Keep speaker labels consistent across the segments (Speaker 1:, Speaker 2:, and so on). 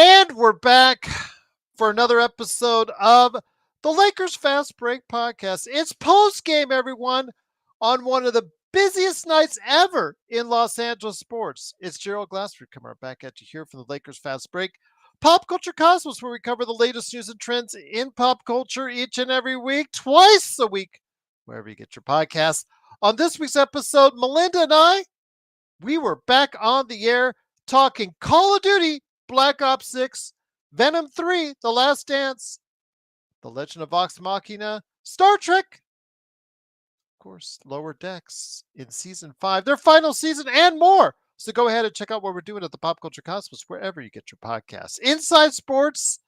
Speaker 1: And we're back for another episode of the Lakers Fast Break Podcast. It's postgame, everyone, on one of the busiest nights ever in Los Angeles sports. It's Gerald Glassford coming back at you here from the Lakers Fast Break Pop Culture Cosmos, where we cover the latest news and trends in pop culture each and every week, twice a week, wherever you get your podcasts. On this week's episode, Melinda and I, we were back on the air talking Call of Duty, Black Ops 6, Venom 3, The Last Dance, The Legend of Vox Machina, Star Trek, of course, Lower Decks in Season 5, their final season, and more. So go ahead and check out what we're doing at the Pop Culture Cosmos, wherever you get your podcasts. Inside Sports,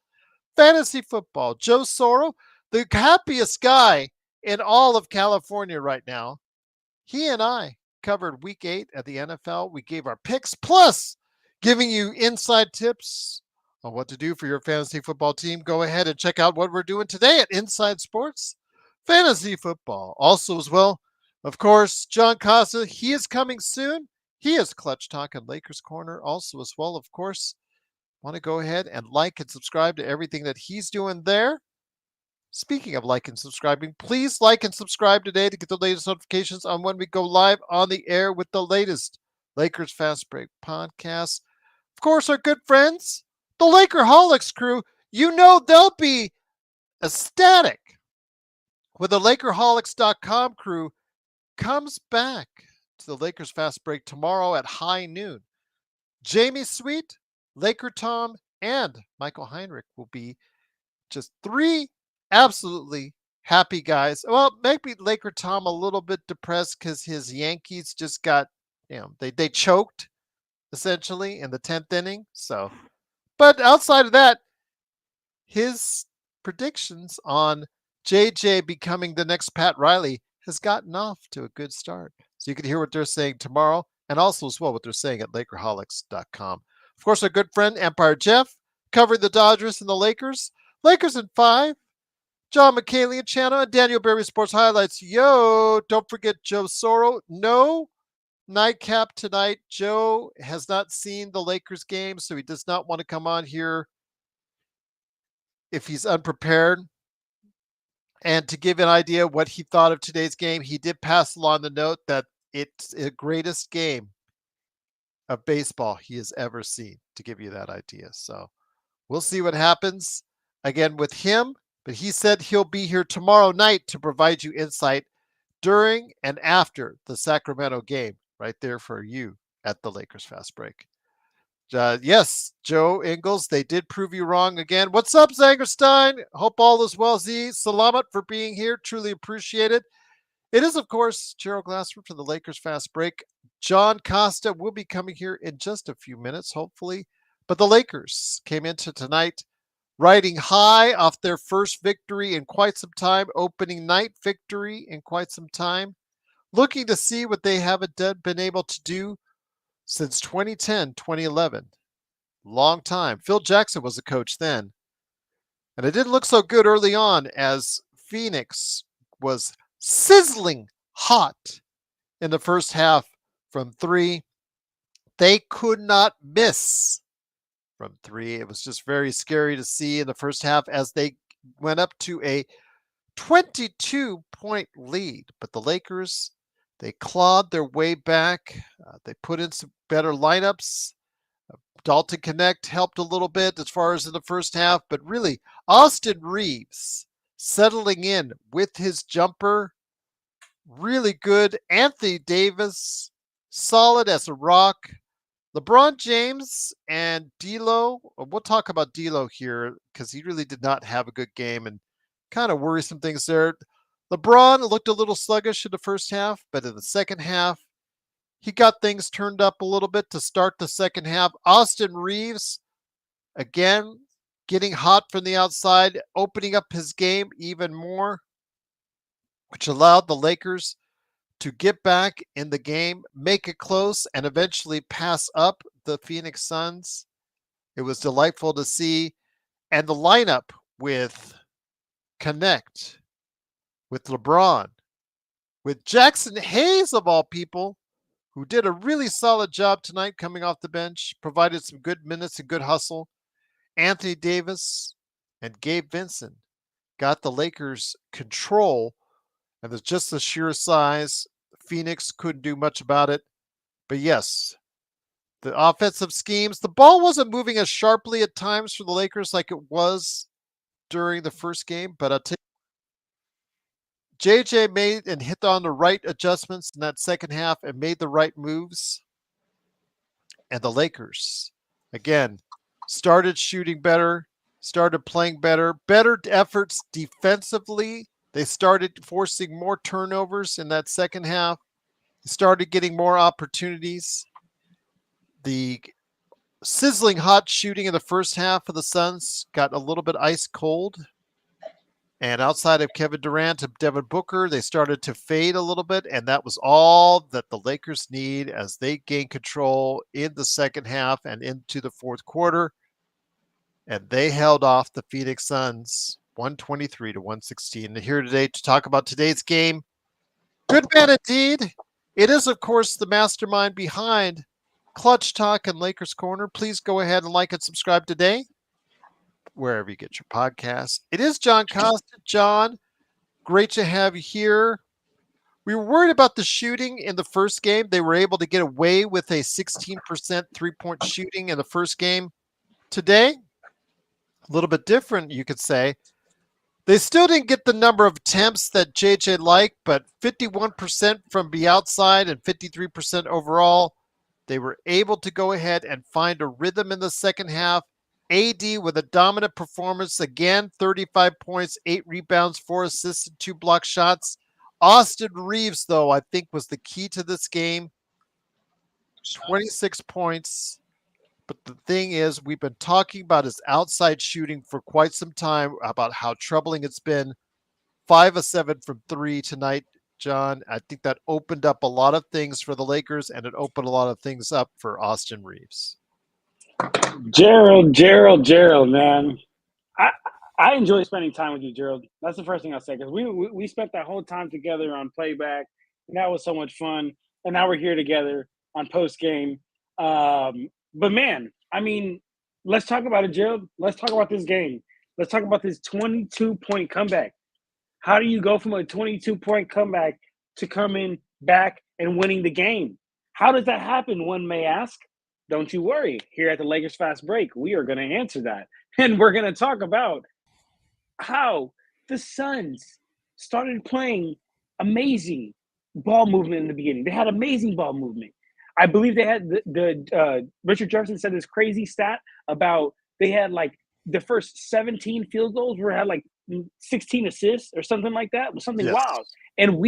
Speaker 1: Fantasy Football, Joe Soro, the happiest guy in all of California right now. He and I covered Week 8 at the NFL. We gave our picks, plus giving you inside tips on what to do for your fantasy football team. Go ahead and check out what we're doing today at Inside Sports Fantasy Football. Also, as well, of course, John Costa, he is coming soon. He is Clutch Talk and Lakers Corner. Also, as well, of course, want to go ahead and like and subscribe to everything that he's doing there. Speaking of like and subscribing, please like and subscribe today to get the latest notifications on when we go live on the air with the latest Lakers Fast Break podcast. Of course, our good friends, the Lakerholics crew, you know they'll be ecstatic when the Lakerholics.com crew comes back to the Lakers Fast Break tomorrow at high noon. Jamie Sweet, Laker Tom, and Michael Heinrich will be just three absolutely happy guys. Well, maybe Laker Tom a little bit depressed because his Yankees just got, they choked essentially in the 10th inning. So, but outside of that, his predictions on JJ becoming the next Pat Riley has gotten off to a good start. So you can hear what they're saying tomorrow, and also as well what they're saying at Lakerholics.com. Of course, our good friend Empire Jeff covering the Dodgers and the Lakers. Lakers in 5. John McKaylee channel and Daniel Berry Sports Highlights. Yo, don't forget Joe Soro. No nightcap tonight. Joe has not seen the Lakers game, so he does not want to come on here if he's unprepared. And to give an idea what he thought of today's game, he did pass along the note that it's the greatest game of baseball he has ever seen, to give you that idea. So we'll see what happens again with him. But he said he'll be here tomorrow night to provide you insight during and after the Sacramento game, right there for you at the Lakers Fast Break. Yes, Joe Ingles, they did prove you wrong again. What's up, Zangerstein? Hope all is well, Z. Salamat for being here. Truly appreciate it. It is, of course, Gerald Glassford for the Lakers Fast Break. John Costa will be coming here in just a few minutes, hopefully. But the Lakers came into tonight riding high off their first victory in quite some time, opening night victory in quite some time, looking to see what they haven't been able to do since 2010, 2011. Long time. Phil Jackson was the coach then. And it didn't look so good early on as Phoenix was sizzling hot in the first half from 3. They could not miss from 3. It was just very scary to see in the first half as they went up to a 22-point lead. But the Lakers, they clawed their way back. They put in some better lineups. Dalton Connect helped a little bit as far as in the first half, but really Austin Reeves settling in with his jumper, really good. Anthony Davis, solid as a rock. LeBron James and D'Lo, we'll talk about D'Lo here because he really did not have a good game and kind of worrisome things there. LeBron looked a little sluggish in the first half, but in the second half, he got things turned up a little bit to start the second half. Austin Reeves, again, getting hot from the outside, opening up his game even more, which allowed the Lakers to get back in the game, make it close, and eventually pass up the Phoenix Suns. It was delightful to see. And the lineup with Connect, with LeBron, with Jackson Hayes, of all people, who did a really solid job tonight coming off the bench, provided some good minutes and good hustle. Anthony Davis and Gabe Vincent got the Lakers control, and there's just the sheer size. Phoenix couldn't do much about it. But yes, the offensive schemes, the ball wasn't moving as sharply at times for the Lakers like it was during the first game. But I'll tell you, JJ made and hit on the right adjustments in that second half and made the right moves. And the Lakers, again, started shooting better, started playing better, better efforts defensively. They started forcing more turnovers in that second half. They started getting more opportunities. The sizzling hot shooting in the first half of the Suns got a little bit ice cold. And outside of Kevin Durant and Devin Booker, they started to fade a little bit. And that was all that the Lakers need as they gain control in the second half and into the fourth quarter. And they held off the Phoenix Suns 123 to 116. And here today to talk about today's game. Good man indeed. It is, of course, the mastermind behind Clutch Talk and Lakers Corner. Please go ahead and like and subscribe today, wherever you get your podcasts. It is John Costa. John, great to have you here. We were worried about the shooting in the first game. They were able to get away with a 16% three-point shooting in the first game. Today, a little bit different, you could say. They still didn't get the number of attempts that JJ liked, but 51% from the outside and 53% overall. They were able to go ahead and find a rhythm in the second half. AD with a dominant performance again, 35 points, 8 rebounds, 4 assists, and 2 block shots. Austin Reeves, though, I think was the key to this game. 26 points. But the thing is, we've been talking about his outside shooting for quite some time, about how troubling it's been. 5 of 7 from 3 tonight, John. I think that opened up a lot of things for the Lakers, and it opened a lot of things up for Austin Reeves.
Speaker 2: Gerald, man. I enjoy spending time with you, Gerald. That's the first thing I'll say, because we spent that whole time together on playback, and that was so much fun. And now we're here together on postgame. But man, I mean, let's talk about it, Gerald. Let's talk about this game. Let's talk about this 22-point comeback. How do you go from a 22-point comeback to coming back and winning the game? How does that happen, one may ask? Don't you worry. Here at the Lakers Fast Break, we are going to answer that. And we're going to talk about how the Suns started playing amazing ball movement in the beginning. They had amazing ball movement. I believe they had Richard Jefferson said this crazy stat about they had like the first 17 field goals where it had like 16 assists or something like that. It was something wild. And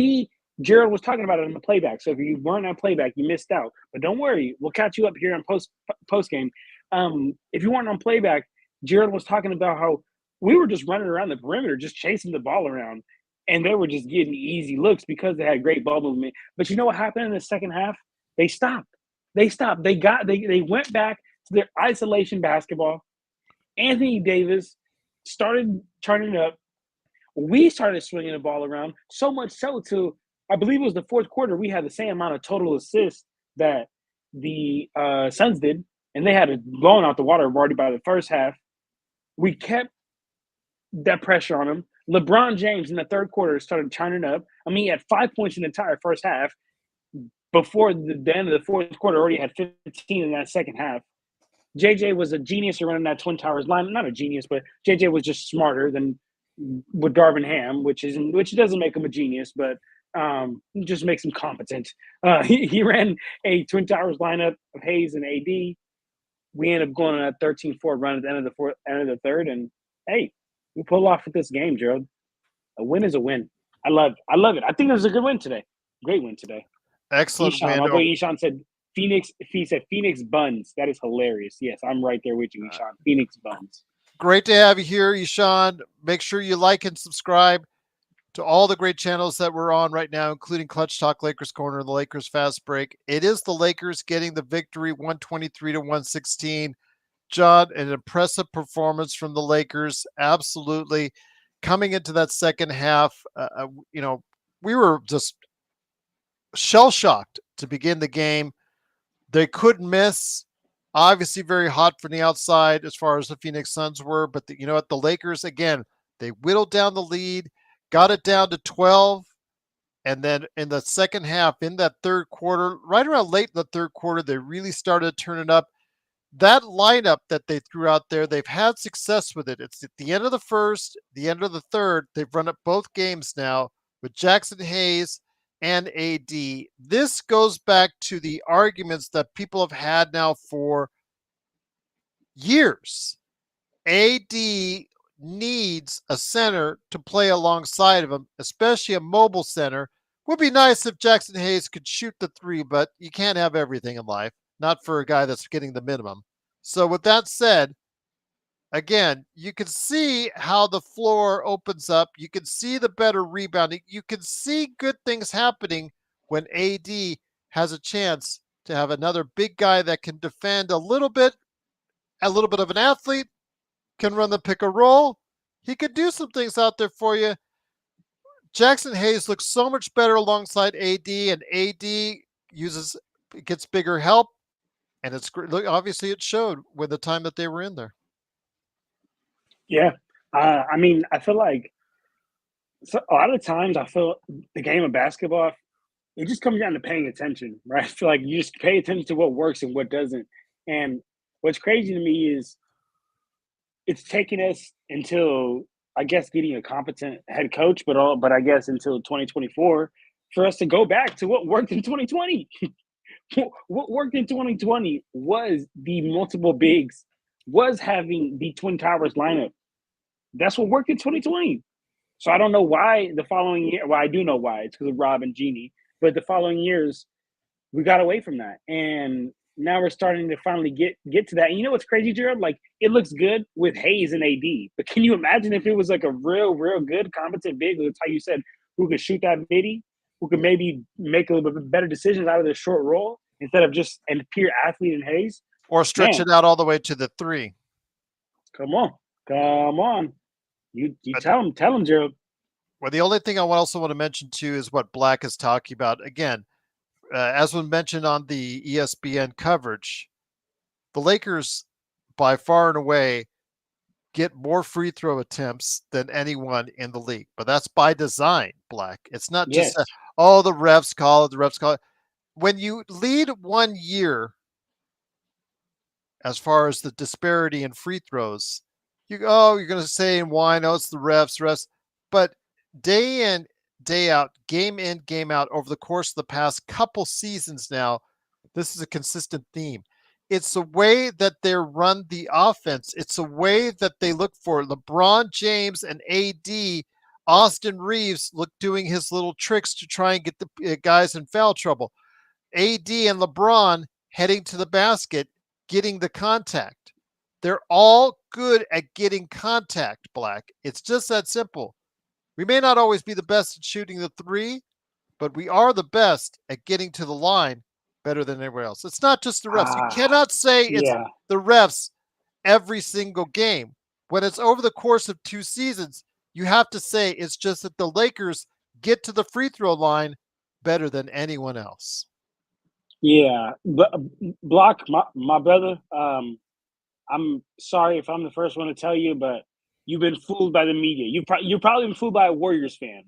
Speaker 2: Gerald was talking about it in the playback. So if you weren't on playback, you missed out. But don't worry, we'll catch you up here on post game. If you weren't on playback, Gerald was talking about how we were just running around the perimeter, just chasing the ball around, and they were just getting easy looks because they had great ball movement. But you know what happened in the second half? They stopped. They went back to their isolation basketball. Anthony Davis started turning up. We started swinging the ball around, so much so to, I believe it was the fourth quarter, we had the same amount of total assists that the Suns did, and they had it blown out the water already by the first half. We kept that pressure on him. LeBron James in the third quarter started turning up. I mean, he had 5 points in the entire first half. Before the end of the fourth quarter, already had 15 in that second half. JJ was a genius at running that Twin Towers line. Not a genius, but JJ was just smarter than with Darvin Ham, which doesn't make him a genius, but just makes him competent. He ran a Twin Towers lineup of Hayes and AD. We ended up going on a 13-4 run at the end of the third, and hey, we pulled off with this game, Gerald. A win is a win. I love it. I think it was a good win today. Great win today.
Speaker 1: Excellent
Speaker 2: Ishan,
Speaker 1: win.
Speaker 2: my boy Ishan said Phoenix. He said Phoenix buns. That is hilarious. Yes, I'm right there with you, Ishan. Phoenix buns.
Speaker 1: Great to have you here, Ishan. Make sure you like and subscribe to all the great channels that we're on right now, including Clutch Talk, Lakers Corner, and the Lakers Fast Break. It is the Lakers getting the victory, 123 to 116. John, an impressive performance from the Lakers. Absolutely. Coming into that second half, we were just shell-shocked to begin the game. They couldn't miss. Obviously, very hot from the outside as far as the Phoenix Suns were, but you know what? The Lakers again, they whittled down the lead, got it down to 12, and then in the second half, in that third quarter, right around late in the third quarter, they really started to turn it up. That lineup that they threw out there, they've had success with it. It's at the end of the first, the end of the third. They've run it both games now with Jackson Hayes and AD. This goes back to the arguments that people have had now for years. AD needs a center to play alongside of him, especially a mobile center. Would be nice if Jackson Hayes could shoot the three, but you can't have everything in life, not for a guy that's getting the minimum. So, with that said, again, you can see how the floor opens up. You can see the better rebounding. You can see good things happening when AD has a chance to have another big guy that can defend a little bit of an athlete, can run the pick and roll. He could do some things out there for you. Jackson Hayes looks so much better alongside AD, and AD uses gets bigger help, and it's obviously it showed with the time that they were in there.
Speaker 2: Yeah. I mean, I feel like a lot of times I feel the game of basketball, it just comes down to paying attention, right? I feel like you just pay attention to what works and what doesn't. And what's crazy to me is it's taken us until I guess getting a competent head coach, but I guess until 2024 for us to go back to what worked in 2020. What worked in 2020 was the multiple bigs, was having the Twin Towers lineup. That's what worked in 2020. So I don't know why the following year. Well, I do know why. It's because of Rob and Jeannie. But the following years, we got away from that, and now we're starting to finally get to that. And you know what's crazy, Gerald? Like it looks good with Hayes and AD, but can you imagine if it was like a real good competent big? That's how you said who could shoot that midi, who could maybe make a little bit better decisions out of the short roll instead of just a pure athlete in Hayes.
Speaker 1: Or stretch
Speaker 2: Man,
Speaker 1: it out all the way to the three.
Speaker 2: come on. You tell him, Gerald.
Speaker 1: Well, the only thing I also want to mention too is what Black is talking about. Again, as was mentioned on the ESPN coverage, the Lakers by far and away get more free throw attempts than anyone in the league. But that's by design, Black. It's not just,
Speaker 2: Yes.
Speaker 1: oh, the refs call it, the refs call it. When you lead 1 year as far as the disparity in free throws, you're going to say and whine, oh, it's the refs. But day in, day out, game in, game out, over the course of the past couple seasons now, this is a consistent theme. It's the way that they run the offense. It's a way that they look for LeBron James and AD. Austin Reeves look doing his little tricks to try and get the guys in foul trouble. AD and LeBron heading to the basket, getting the contact. They're all good at getting contact, Black. It's just that simple. We may not always be the best at shooting the three, but we are the best at getting to the line better than everyone else. It's not just the refs. You cannot say it's
Speaker 2: Yeah.
Speaker 1: the refs every single game. When it's over the course of 2 seasons, you have to say it's just that the Lakers get to the free throw line better than anyone else.
Speaker 2: Yeah, but Block, my brother. I'm sorry if I'm the first one to tell you, but you've been fooled by the media. You've probably been fooled by a Warriors fan,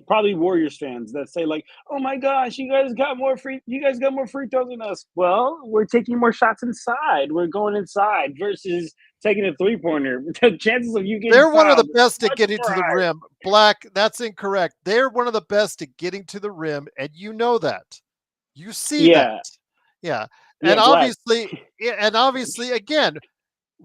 Speaker 2: probably Warriors fans that say like, "Oh my gosh, you guys got more free throws than us." Well, we're taking more shots inside. We're going inside versus taking a 3-pointer. The chances of you getting
Speaker 1: They're one of the
Speaker 2: fouled
Speaker 1: best at
Speaker 2: much
Speaker 1: getting
Speaker 2: more
Speaker 1: to the
Speaker 2: higher.
Speaker 1: rim. Black, that's incorrect. They're one of the best at getting to the rim, and you know that. You see that.
Speaker 2: Yeah,
Speaker 1: Yeah.
Speaker 2: yeah,
Speaker 1: And
Speaker 2: Black.
Speaker 1: obviously, again,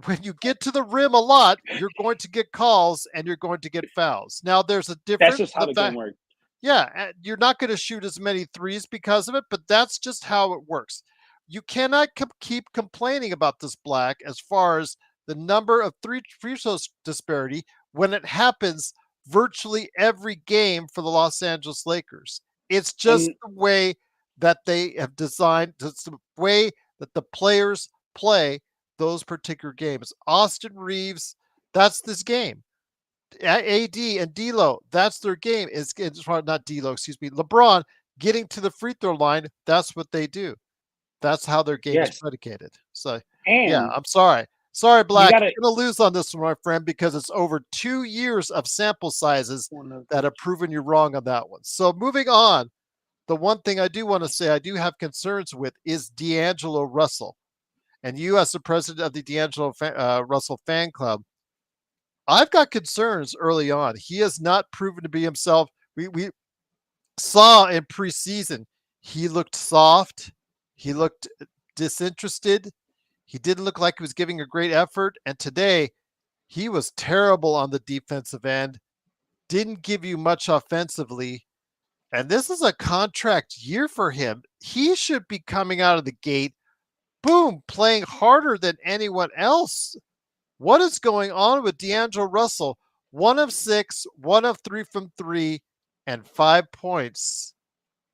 Speaker 1: when you get to the rim a lot, you're going to get calls and you're going to get fouls. Now, there's a
Speaker 2: That's
Speaker 1: different
Speaker 2: just how
Speaker 1: the
Speaker 2: the game
Speaker 1: fact,
Speaker 2: works.
Speaker 1: yeah, you're not going to shoot as many threes because of it, but that's just how it works. You cannot keep complaining about this, Black, as far as the number of free throws disparity when it happens virtually every game for the Los Angeles Lakers. It's just
Speaker 2: And
Speaker 1: the way that they have designed, it's the way that the players play those particular games. Austin Reeves, that's this game. AD and D'Lo, that's their game. It's not D'Lo, excuse me. LeBron getting to the free throw line. That's what they do. That's how their game is
Speaker 2: yes,
Speaker 1: predicated. So Yeah,
Speaker 2: And
Speaker 1: I'm sorry. Sorry,
Speaker 2: you
Speaker 1: Black.
Speaker 2: got to
Speaker 1: You're going to lose on this one, my friend, because it's over 2 years of sample sizes that have proven you wrong on that one. So moving on, the one thing I do want to say I do have concerns with is D'Angelo Russell. And you, as the president of the Russell fan club, I've got concerns early on. He has not proven to be himself. We saw in preseason, he looked soft. He looked disinterested. He didn't look like he was giving a great effort. And today, he was terrible on the defensive end, didn't give you much offensively. And this is a contract year for him. He should be coming out of the gate, boom, playing harder than anyone else. What is going on with D'Angelo Russell? 1 of 6, 1 of 3 from three, and 5 points.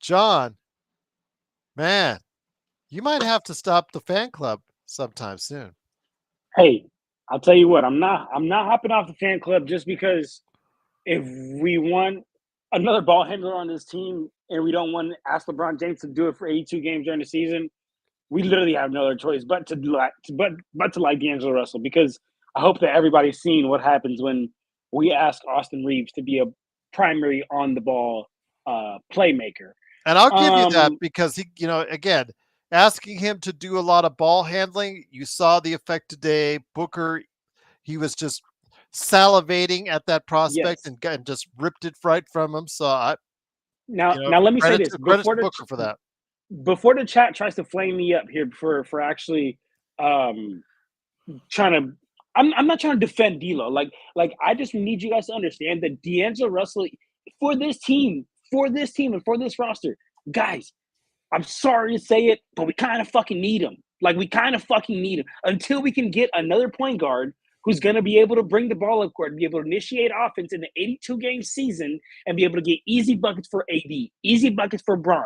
Speaker 1: John, man, you might have to stop the fan club sometime soon.
Speaker 2: hey, I'll tell you what, I'm not hopping off the fan club just because if we want another ball handler on this team and we don't want to ask LeBron James to do it for 82 games during the season, we literally have no other choice but to like D'Angelo Russell, because I hope that everybody's seen what happens when we ask Austin Reeves to be a primary on the ball playmaker.
Speaker 1: And I'll give you that
Speaker 2: Um,
Speaker 1: because again, asking him to do a lot of ball handling, you saw the effect today. Booker, he was just salivating at that prospect
Speaker 2: yes.
Speaker 1: and just ripped it right from him. So
Speaker 2: Now let me say this
Speaker 1: credit to Booker for that.
Speaker 2: before the chat tries to flame me up here for actually um, trying to. I'm not trying to defend D'Lo. Like I just need you guys to understand that D'Angelo Russell for this team, and for this roster, guys. I'm sorry to say it, but we kind of fucking need him. Like we kind of fucking need him until we can get another point guard who's going to be able to bring the ball up court, be able to initiate offense in the 82 game season, and be able to get easy buckets for AD, easy buckets for Bron,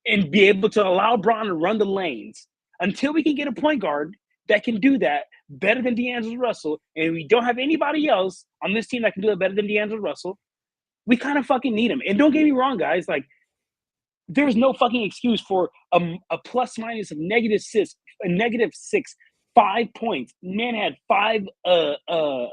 Speaker 2: and be able to allow Bron to run the lanes. Until we can get a point guard that can do that better than D'Angelo Russell, and we don't have anybody else on this team that can do it better than D'Angelo Russell, we kind of fucking need him. And don't get me wrong, guys. Like, there's no fucking excuse for a plus minus of -6, a -6, 5 points. Man had five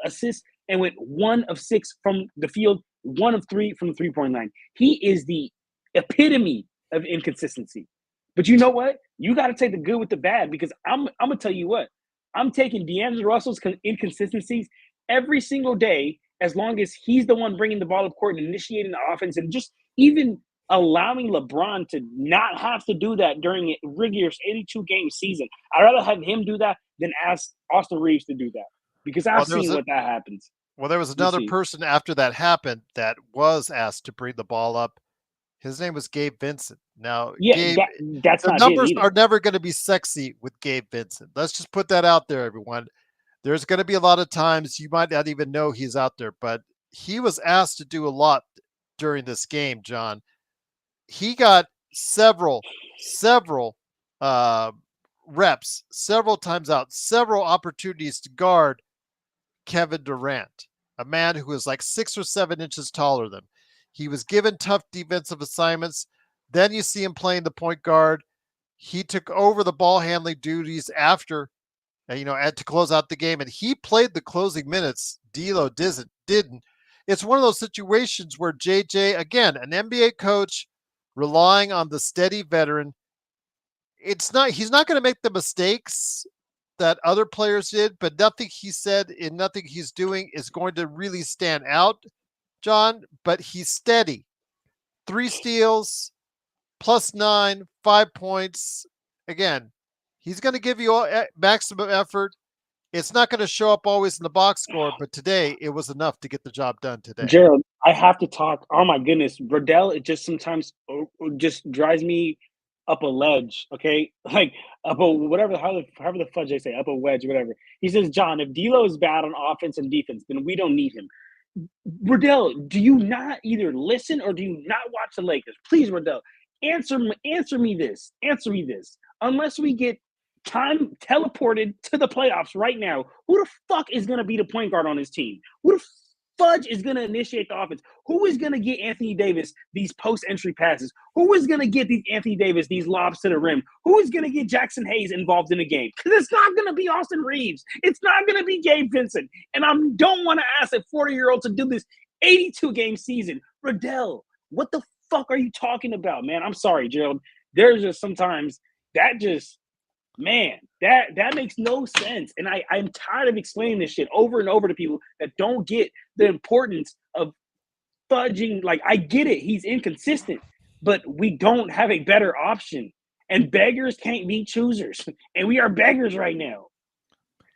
Speaker 2: assists and went 1 of 6 from the field, 1 of 3 from the 3-point line. He is the epitome of inconsistency. But you know what? You got to take the good with the bad, because I'm gonna tell you what. I'm taking D'Angelo Russell's inconsistencies every single day, as long as he's the one bringing the ball up court and initiating the offense, and just even allowing LeBron to not have to do that during a rigorous 82 game season. I'd rather have him do that than ask Austin Reeves to do that, because
Speaker 1: Well,
Speaker 2: I've seen what that happens.
Speaker 1: there was
Speaker 2: You
Speaker 1: another
Speaker 2: see.
Speaker 1: person after that happened that was asked to bring the ball up. His name was Gabe Vincent. Now,
Speaker 2: Yeah,
Speaker 1: Gabe,
Speaker 2: that's
Speaker 1: the
Speaker 2: not him
Speaker 1: numbers
Speaker 2: either.
Speaker 1: are never going to be sexy with Gabe Vincent. Let's just put that out there, everyone. There's going to be a lot of times you might not even know he's out there, but he was asked to do a lot during this game, John. He got several uh, reps, several times out, several opportunities to guard Kevin Durant, a man who is like 6 or 7 inches taller than him. He was given tough defensive assignments. Then you see him playing the point guard. He took over the ball handling duties after, had to close out the game, and he played the closing minutes. D'Lo didn't. It's one of those situations where JJ, again, an NBA coach, relying on the steady veteran. He's not going to make the mistakes that other players did, but nothing he said and nothing he's doing is going to really stand out, John. But he's steady. 3 steals, +9, 5 points. Again, he's going to give you maximum effort. It's not going to show up always in the box score, but today it was enough to get the job done today.
Speaker 2: Gerald, I have to talk. Oh my goodness, Brodell, it just sometimes just drives me up a ledge. Okay, like up a whatever, however the fudge they say, up a wedge, whatever. He says, John, if D'Lo is bad on offense and defense, then we don't need him. Brodell, do you not either listen or do you not watch the Lakers? Please, Brodell, answer me this. Answer me this. Unless we get time teleported to the playoffs right now, who the fuck is going to be the point guard on his team? Who the fudge is going to initiate the offense? Who is going to get Anthony Davis these post-entry passes? Who is going to get these Anthony Davis these lobs to the rim? Who is going to get Jackson Hayes involved in the game? Because it's not going to be Austin Reeves. It's not going to be Gabe Vincent. And I don't want to ask a 40-year-old to do this 82-game season. Riddell, what the fuck are you talking about, man? I'm sorry, Gerald. There's just sometimes that just, man, that makes no sense. And I'm tired of explaining this shit over and over to people that don't get the importance of fudging. Like, I get it. He's inconsistent, but we don't have a better option. And beggars can't be choosers. And we are beggars right now.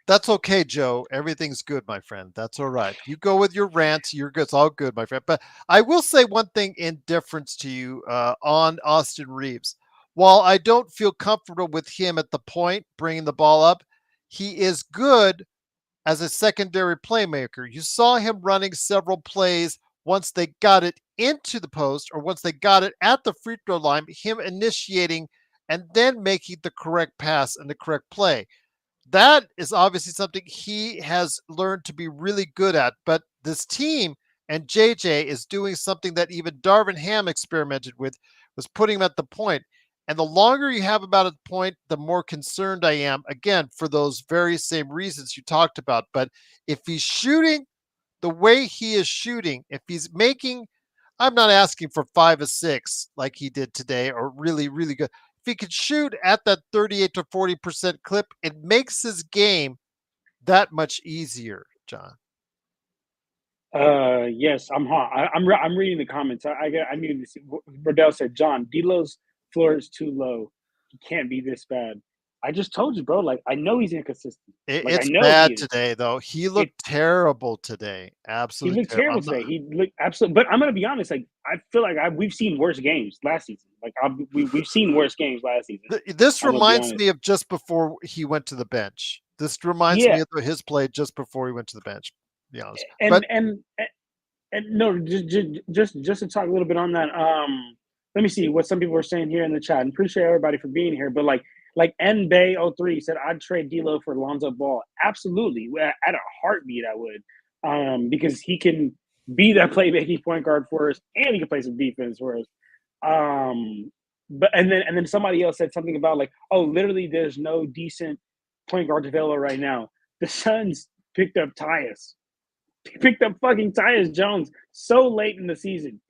Speaker 1: That's okay, Joe. Everything's good, my friend. That's all right. You go with your rants. You're good. It's all good, my friend. But I will say one thing in difference to you on Austin Reeves. While I don't feel comfortable with him at the point, bringing the ball up, he is good as a secondary playmaker. You saw him running several plays once they got it into the post or once they got it at the free throw line, him initiating and then making the correct pass and the correct play. That is obviously something he has learned to be really good at. But this team and JJ is doing something that even Darvin Ham experimented with, was putting him at the point. And the longer you have him at a point, the more concerned I am, again, for those very same reasons you talked about. But if he's shooting the way he is shooting, if he's making, I'm not asking for 5 or 6 like he did today or really, really good. If he could shoot at that 38 to 40% clip, it makes his game that much easier, John.
Speaker 2: Yes, I'm hot. I'm reading the comments. I need to see. Riddell said, John, D'Lo's floor is too low. He can't be this bad. I just told you, bro. Like, I know he's inconsistent. Like, I
Speaker 1: It's
Speaker 2: know he
Speaker 1: bad
Speaker 2: is.
Speaker 1: today, though. He looked terrible today.
Speaker 2: He
Speaker 1: Absolutely
Speaker 2: looked
Speaker 1: terrible.
Speaker 2: terrible today. He looked absolutely. But I'm gonna be honest. Like, I feel like we've seen worse games last season. Like, we've seen worse games last season.
Speaker 1: This
Speaker 2: I'm gonna be
Speaker 1: reminds
Speaker 2: honest.
Speaker 1: me of just before he went to the bench. This reminds me
Speaker 2: Yeah,
Speaker 1: of his play just before he went to the bench. To be honest,
Speaker 2: and
Speaker 1: but
Speaker 2: and and no, just to talk a little bit on that. Let me see what some people are saying here in the chat. And appreciate everybody for being here. But like N Bay 03 said, I'd trade D'Lo for Lonzo Ball. Absolutely, at a heartbeat, I would, because he can be that playmaking point guard for us, and he can play some defense for us. But and then somebody else said something about like, oh, literally, there's no decent point guard available right now. The Suns picked up Tyus. He picked up fucking Tyus Jones so late in the season.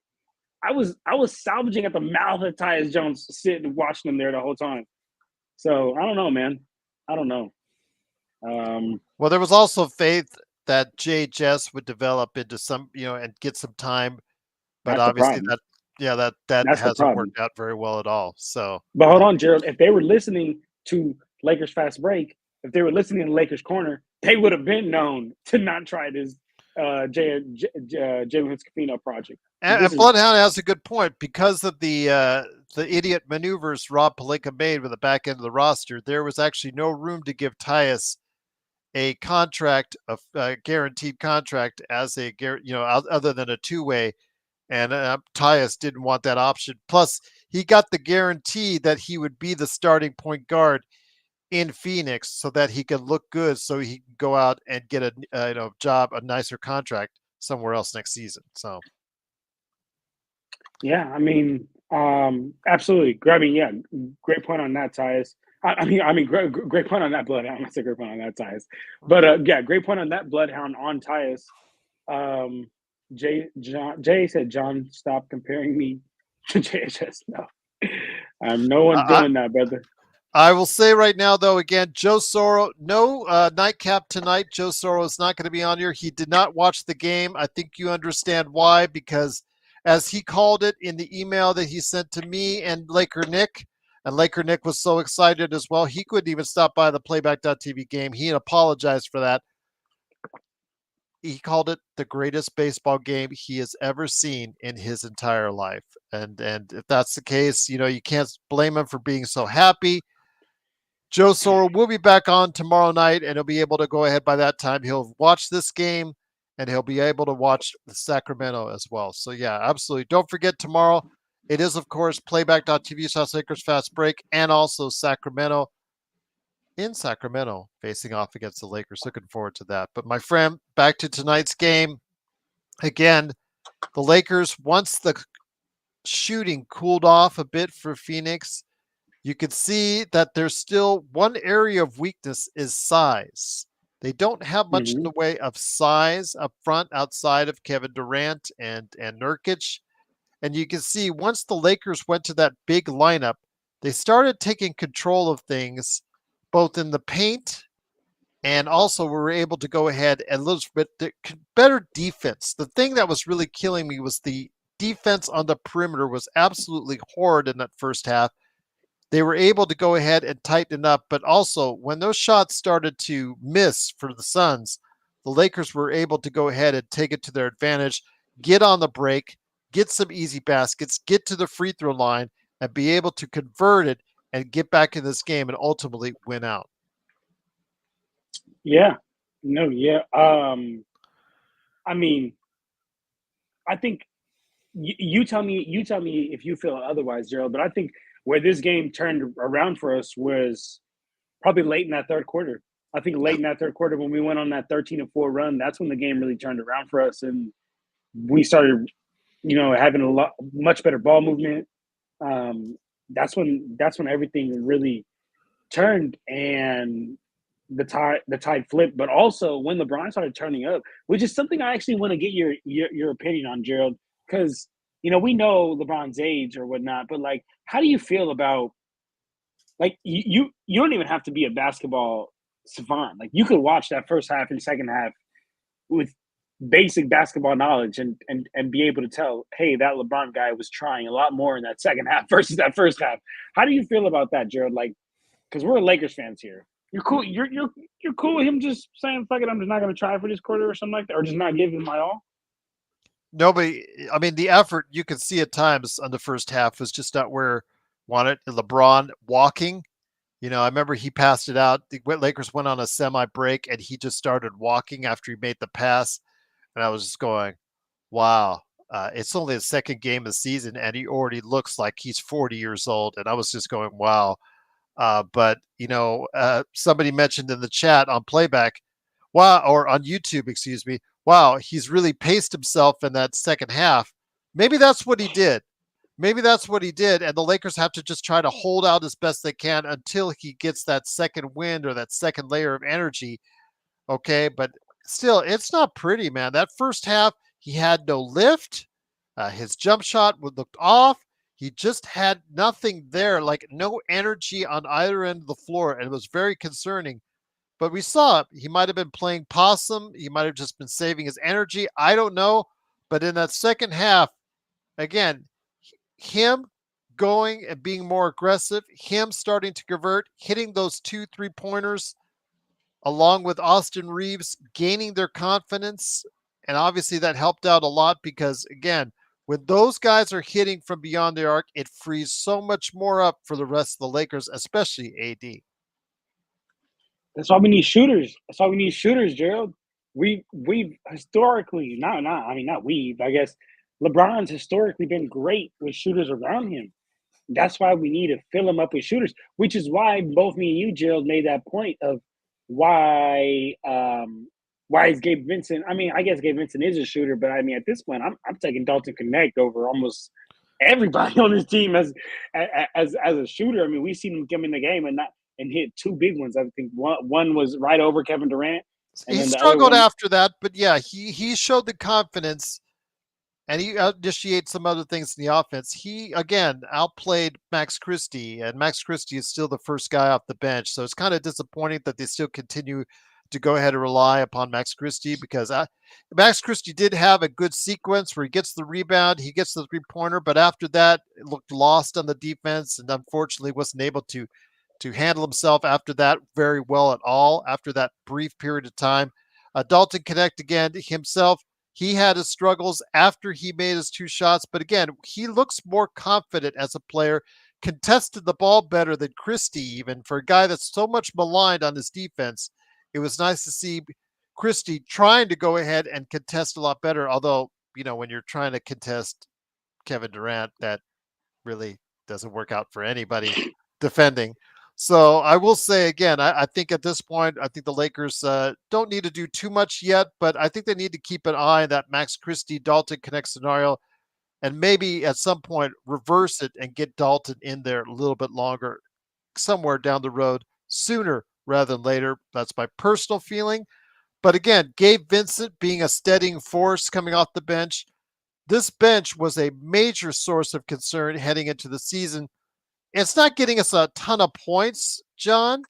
Speaker 2: I was salvaging at the mouth of Tyus Jones, sitting and watching him there the whole time. So I don't know, man. I don't know.
Speaker 1: well, there was also faith that Jay Jess would develop into some, and get some time, but
Speaker 2: That's the
Speaker 1: obviously
Speaker 2: problem.
Speaker 1: that
Speaker 2: That's the
Speaker 1: hasn't
Speaker 2: problem.
Speaker 1: worked out very well at all. So,
Speaker 2: But hold on, Gerald. If they were listening to Lakers Fast Break, if they were listening to Lakers Corner, they would have been known to not try this Jalen Scafino project.
Speaker 1: and Bloodhound has a good point because of the idiot maneuvers Rob Pelinka made with the back end of the roster. There was actually no room to give Tyus a contract, a guaranteed contract as a other than a two-way, and Tyus didn't want that option. Plus, he got the guarantee that he would be the starting point guard in Phoenix, so that he could look good, so he can go out and get a job, a nicer contract somewhere else next season. So,
Speaker 2: yeah, I mean, absolutely. Yeah, great point on that, Tyus. Great point on that, Bloodhound. I said great point on that, Tyus. But yeah, great point on that, Bloodhound on Tyus. Jay said, John, stop comparing me to JHS. No, no one doing that, brother.
Speaker 1: I will say right now, though, again, Joe Soro, no nightcap tonight. Joe Soro is not going to be on here. He did not watch the game. I think you understand why, because as he called it in the email that he sent to me and Laker Nick, and Laker Nick was so excited as well, he couldn't even stop by the Playback.tv game. He apologized for that. He called it the greatest baseball game he has ever seen in his entire life. And if that's the case, you can't blame him for being so happy. Joe Soro will be back on tomorrow night, and he'll be able to go ahead by that time. He'll watch this game, and he'll be able to watch the Sacramento as well. So, yeah, absolutely. Don't forget tomorrow. It is, of course, playback.tv/Lakers Fast Break, and also Sacramento in Sacramento facing off against the Lakers. Looking forward to that. But, my friend, back to tonight's game. Again, the Lakers, once the shooting cooled off a bit for Phoenix, you could see that there's still one area of weakness is size. They don't have much in
Speaker 2: Hmm.
Speaker 1: the way of size up front outside of Kevin Durant and Nurkic. And you can see once the Lakers went to that big lineup, they started taking control of things both in the paint and also we were able to go ahead and a little bit better defense. The thing that was really killing me was the defense on the perimeter was absolutely horrid in that first half. They were able to go ahead and tighten it up, but also when those shots started to miss for the Suns, the Lakers were able to go ahead and take it to their advantage, get on the break, get some easy baskets, get to the free throw line, and be able to convert it and get back in this game and ultimately win out.
Speaker 2: Yeah. No. Yeah. I mean, I think you tell me. You tell me if you feel otherwise, Gerald. But I think where this game turned around for us was probably late in that third quarter. I think late in that third quarter when we went on that 13-4 run, that's when the game really turned around for us, and we started, having a lot much better ball movement. Um, that's when everything really turned, and the tide flipped. But also when LeBron started turning up, which is something I actually want to get your opinion on, Gerald, because we know LeBron's age or whatnot, but like, how do you feel about, like, you don't even have to be a basketball savant. Like, you could watch that first half and second half with basic basketball knowledge and be able to tell, hey, that LeBron guy was trying a lot more in that second half versus that first half. How do you feel about that, Gerald? Like, because we're Lakers fans here. You're cool. You're cool with him just saying, "Fuck it, I'm just not going to try for this quarter" or something like that, or just not giving my all.
Speaker 1: Nobody, I mean, the effort you could see at times on the first half was just not where wanted. LeBron walking, I remember he passed it out. The Lakers went on a semi break and he just started walking after he made the pass. And I was just going, wow, it's only the second game of the season and he already looks like he's 40 years old. And I was just going, wow. But, somebody mentioned in the chat on playback, wow, or on YouTube, excuse me, wow, he's really paced himself in that second half. Maybe that's what he did. Maybe that's what he did. And the Lakers have to just try to hold out as best they can until he gets that second wind or that second layer of energy. Okay. But still, it's not pretty, man. That first half, he had no lift. His jump shot looked off. He just had nothing there, like no energy on either end of the floor. And it was very concerning. But we saw it. He might have been playing possum. He might have just been saving his energy. I don't know. But in that second half, again, him going and being more aggressive, him starting to convert, hitting those 2 3 pointers, along with Austin Reeves gaining their confidence. And obviously that helped out a lot because, again, when those guys are hitting from beyond the arc, it frees so much more up for the rest of the Lakers, especially AD.
Speaker 2: That's why we need shooters. That's why we need shooters, Gerald. We've historically, not we, but I guess LeBron's historically been great with shooters around him. That's why we need to fill him up with shooters, which is why both me and you, Gerald, made that point of why is Gabe Vincent. I mean, I guess Gabe Vincent is a shooter, but I mean, at this point, I'm taking Dalton Connect over almost everybody on this team as a shooter. I mean, we've seen him come in the game and hit two big ones. I think one was right over Kevin Durant, and
Speaker 1: He
Speaker 2: then the other
Speaker 1: struggled
Speaker 2: one.
Speaker 1: after that, but yeah, he showed the confidence and he initiated some other things in the offense. He again outplayed Max Christie, and Max Christie is still the first guy off the bench. So it's kind of disappointing that they still continue to go ahead and rely upon Max Christie because Max Christie did have a good sequence where he gets the rebound, he gets the 3 pointer, but after that, it looked lost on the defense, and unfortunately wasn't able to handle himself after that very well at all. After that brief period of time, Dalton Connect again himself he had his struggles after he made his 2 shots, but again, he looks more confident as a player, contested the ball better than Christie, even for a guy that's so much maligned on his defense. It was nice to see Christie trying to go ahead and contest a lot better. Although, when you're trying to contest Kevin Durant, that really doesn't work out for anybody defending. So I will say again, I think at this point, I think the Lakers don't need to do too much yet, but I think they need to keep an eye on that Max Christie Dalton Connect scenario, and maybe at some point reverse it and get Dalton in there a little bit longer, somewhere down the road, sooner rather than later. That's my personal feeling. But again, Gabe Vincent being a steadying force coming off the bench, this bench was a major source of concern heading into the season. It's not getting us a ton of points, John.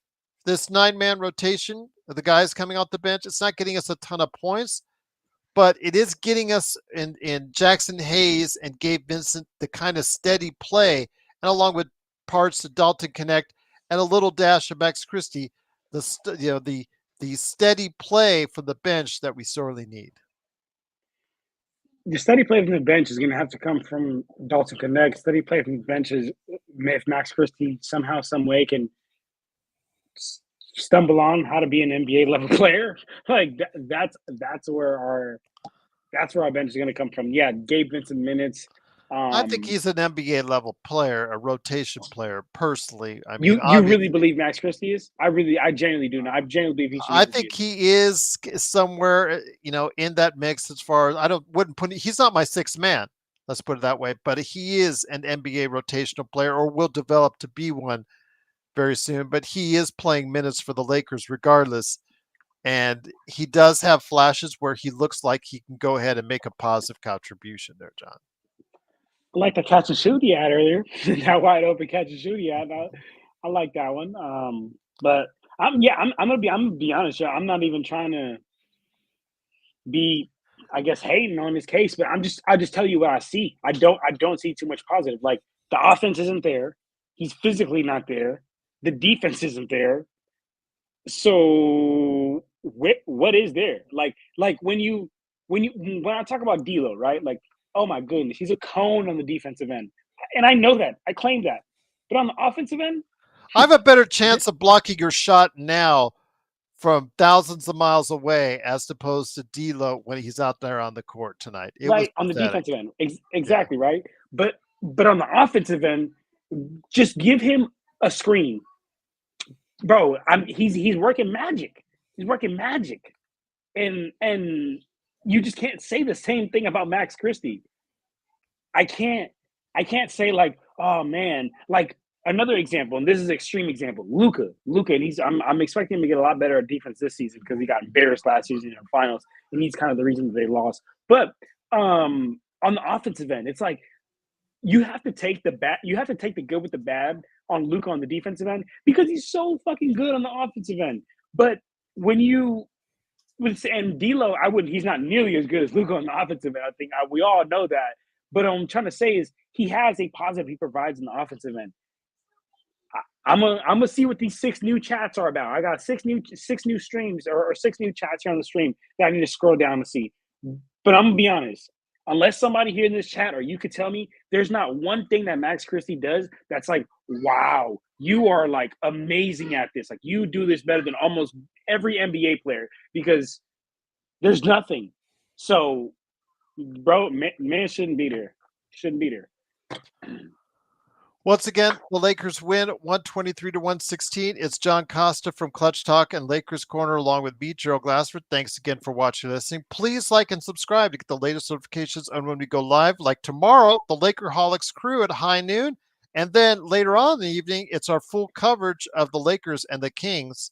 Speaker 1: This 9-man rotation of the guys coming off the bench, it's not getting us a ton of points, but it is getting us in Jackson Hayes and Gabe Vincent the kind of steady play, and along with parts of Dalton Connect and a little dash of Max Christie, the steady play from the bench that we sorely need.
Speaker 2: The steady play from the bench is going to have to come from Dalton Connect. Steady play from the bench is if Max Christie somehow, some way can stumble on how to be an NBA level player. Like that's where our bench is going to come from. Yeah, Gabe Vincent minutes.
Speaker 1: I think he's an NBA level player, a rotation player. Personally, I mean,
Speaker 2: You really
Speaker 1: obviously,
Speaker 2: believe Max Christie is? I genuinely do. I genuinely believe he should be
Speaker 1: I
Speaker 2: reviewed.
Speaker 1: think he is somewhere, in that mix. As far as wouldn't put, he's not my sixth man. Let's put it that way. But he is an NBA rotational player, or will develop to be one very soon. But he is playing minutes for the Lakers regardless, and he does have flashes where he looks like he can go ahead and make a positive contribution there, John.
Speaker 2: I like the catch and shoot he had earlier. That wide open catch and shoot he had. I like that one. But I'm gonna be honest. Yeah, I'm not even trying to be, I guess, hating on his case, but I just tell you what I see. I don't see too much positive. Like the offense isn't there. He's physically not there. The defense isn't there. So what is there? Like when I talk about D'Lo, right? Like, oh my goodness, he's a cone on the defensive end, and I know that. I claim that. But on the offensive end,
Speaker 1: I have a better chance of blocking your shot now from thousands of miles away as opposed to D'Lo when he's out there on the court tonight. It was
Speaker 2: right on the
Speaker 1: pathetic.
Speaker 2: defensive end,
Speaker 1: Yeah.
Speaker 2: exactly right. But on the offensive end, just give him a screen, bro. He's working magic. He's working magic, and you just can't say the same thing about Max Christie. I can't I can't say like, oh man, like another example, and this is an extreme example. Luca, and I'm expecting him to get a lot better at defense this season because he got embarrassed last season in the finals, and he's kind of the reason that they lost. But on the offensive end, it's like you have to take the good with the bad on Luca on the defensive end because he's so fucking good on the offensive end. But when you and D'Lo, I wouldn't. He's not nearly as good as Luka on the offensive end. I think we all know that. But what I'm trying to say is he has a positive he provides in the offensive end. I'm gonna see what these 6 new chats are about. I got six new streams or 6 new chats here on the stream that I need to scroll down to see. But I'm gonna be honest. Unless somebody here in this chat or you could tell me, there's not one thing that Max Christie does that's like, wow, you are like amazing at this. Like you do this better than almost every NBA player because there's nothing. So, bro, man shouldn't be there. Shouldn't be there.
Speaker 1: Once again, the Lakers win 123-116. It's John Costa from Clutch Talk and Lakers Corner, along with me, Gerald Glassford. Thanks again for watching and listening. Please like and subscribe to get the latest notifications on when we go live. Like tomorrow, the Lakerholics crew at high noon. And then later on in the evening, it's our full coverage of the Lakers and the Kings.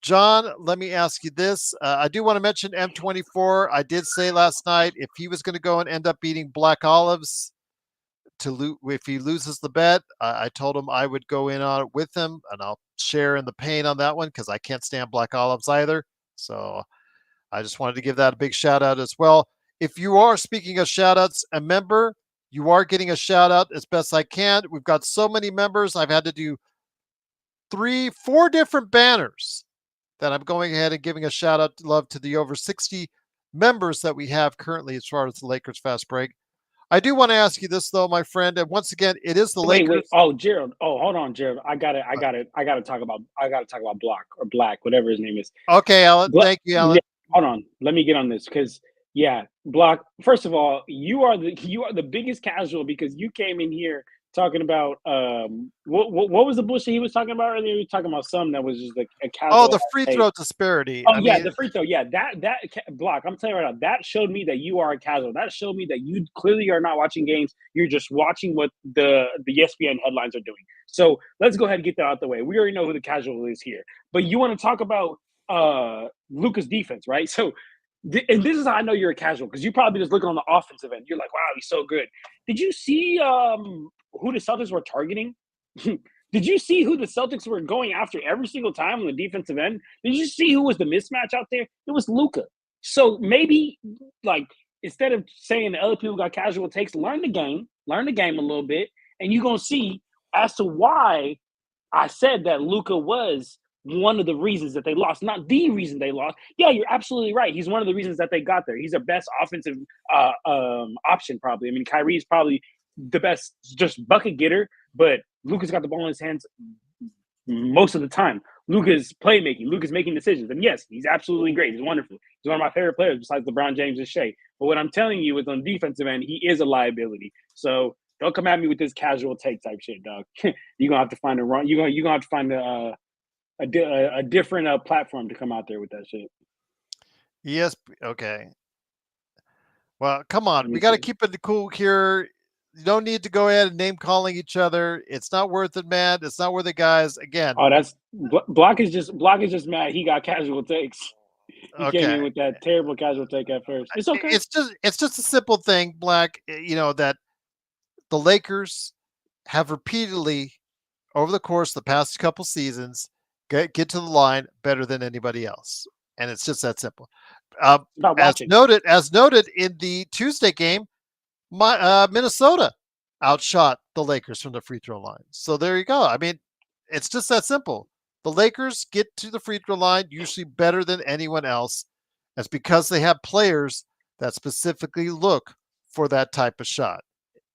Speaker 1: John, let me ask you this. I do want to mention M24. I did say last night if he was going to go and end up eating black olives, if he loses the bet, I told him I would go in on it with him, and I'll share in the pain on that one because I can't stand black olives either. So I just wanted to give that a big shout out as well. If you are, speaking of shout outs, a member, you are getting a shout out as best I can. We've got so many members. I've had to do 4 different banners that I'm going ahead and giving a shout out love to the over 60 members that we have currently as far as the Lakers Fast Break. I do want to ask you this though, my friend, and once again, it is the Lakers.
Speaker 2: Wait. Oh, Gerald. Oh, hold on, Gerald. I got to talk about Block or Black, whatever his name is.
Speaker 1: Okay, Alan. Thank you, Alan.
Speaker 2: Yeah, hold on. Let me get on this because Block. First of all, you are the biggest casual because you came in here talking about what was the bullshit he was talking about earlier? He was talking about something that was just like a
Speaker 1: Oh,
Speaker 2: casual
Speaker 1: the free
Speaker 2: take.
Speaker 1: throw disparity.
Speaker 2: Oh
Speaker 1: I
Speaker 2: yeah,
Speaker 1: mean,
Speaker 2: the free throw. Yeah, that block. I'm telling you right now, that showed me that you are a casual. That showed me that you clearly are not watching games. You're just watching what the ESPN headlines are doing. So let's go ahead and get that out the way. We already know who the casual is here. But you want to talk about Luka's defense, right? So, and this is how I know you're a casual because you probably just looking on the offensive end. You're like, wow, he's so good. Did you see who the Celtics were targeting? Did you see who the Celtics were going after every single time on the defensive end? Did you see who was the mismatch out there? It was Luka. So maybe, like, instead of saying the other people got casual takes, learn the game a little bit, and you're gonna see as to why I said that Luka was one of the reasons that they lost, not the reason they lost. Yeah, you're absolutely right. He's one of the reasons that they got there. He's their best offensive option, probably. I mean, Kyrie's probably the best just bucket getter, but Luka's got the ball in his hands most of the time. Luka's playmaking. Luka's making decisions. And yes, he's absolutely great. He's wonderful. He's one of my favorite players besides LeBron James and Shea. But what I'm telling you is on defensive end, he is a liability. So don't come at me with this casual take type shit, dog. You're gonna have to find you're gonna have to find a different platform to come out there with that shit.
Speaker 1: yes, okay. Well, come on.
Speaker 2: Let
Speaker 1: We
Speaker 2: me
Speaker 1: got to
Speaker 2: see.
Speaker 1: keep it cool here. You don't need to go ahead and name calling each other. It's not worth it, man. It's not worth it, guys. Again,
Speaker 2: Oh, that's Block is just mad. He got casual takes. He came
Speaker 1: okay.
Speaker 2: in with that terrible casual take at first. It's okay.
Speaker 1: It's just a simple thing, Black. That the Lakers have repeatedly over the course of the past couple seasons get to the line better than anybody else, and it's just that simple. Um,
Speaker 2: It's about
Speaker 1: as
Speaker 2: watching.
Speaker 1: noted in the Tuesday game, Minnesota outshot the Lakers from the free throw line. So there you go. I mean, it's just that simple. The Lakers get to the free throw line usually better than anyone else. That's because they have players that specifically look for that type of shot.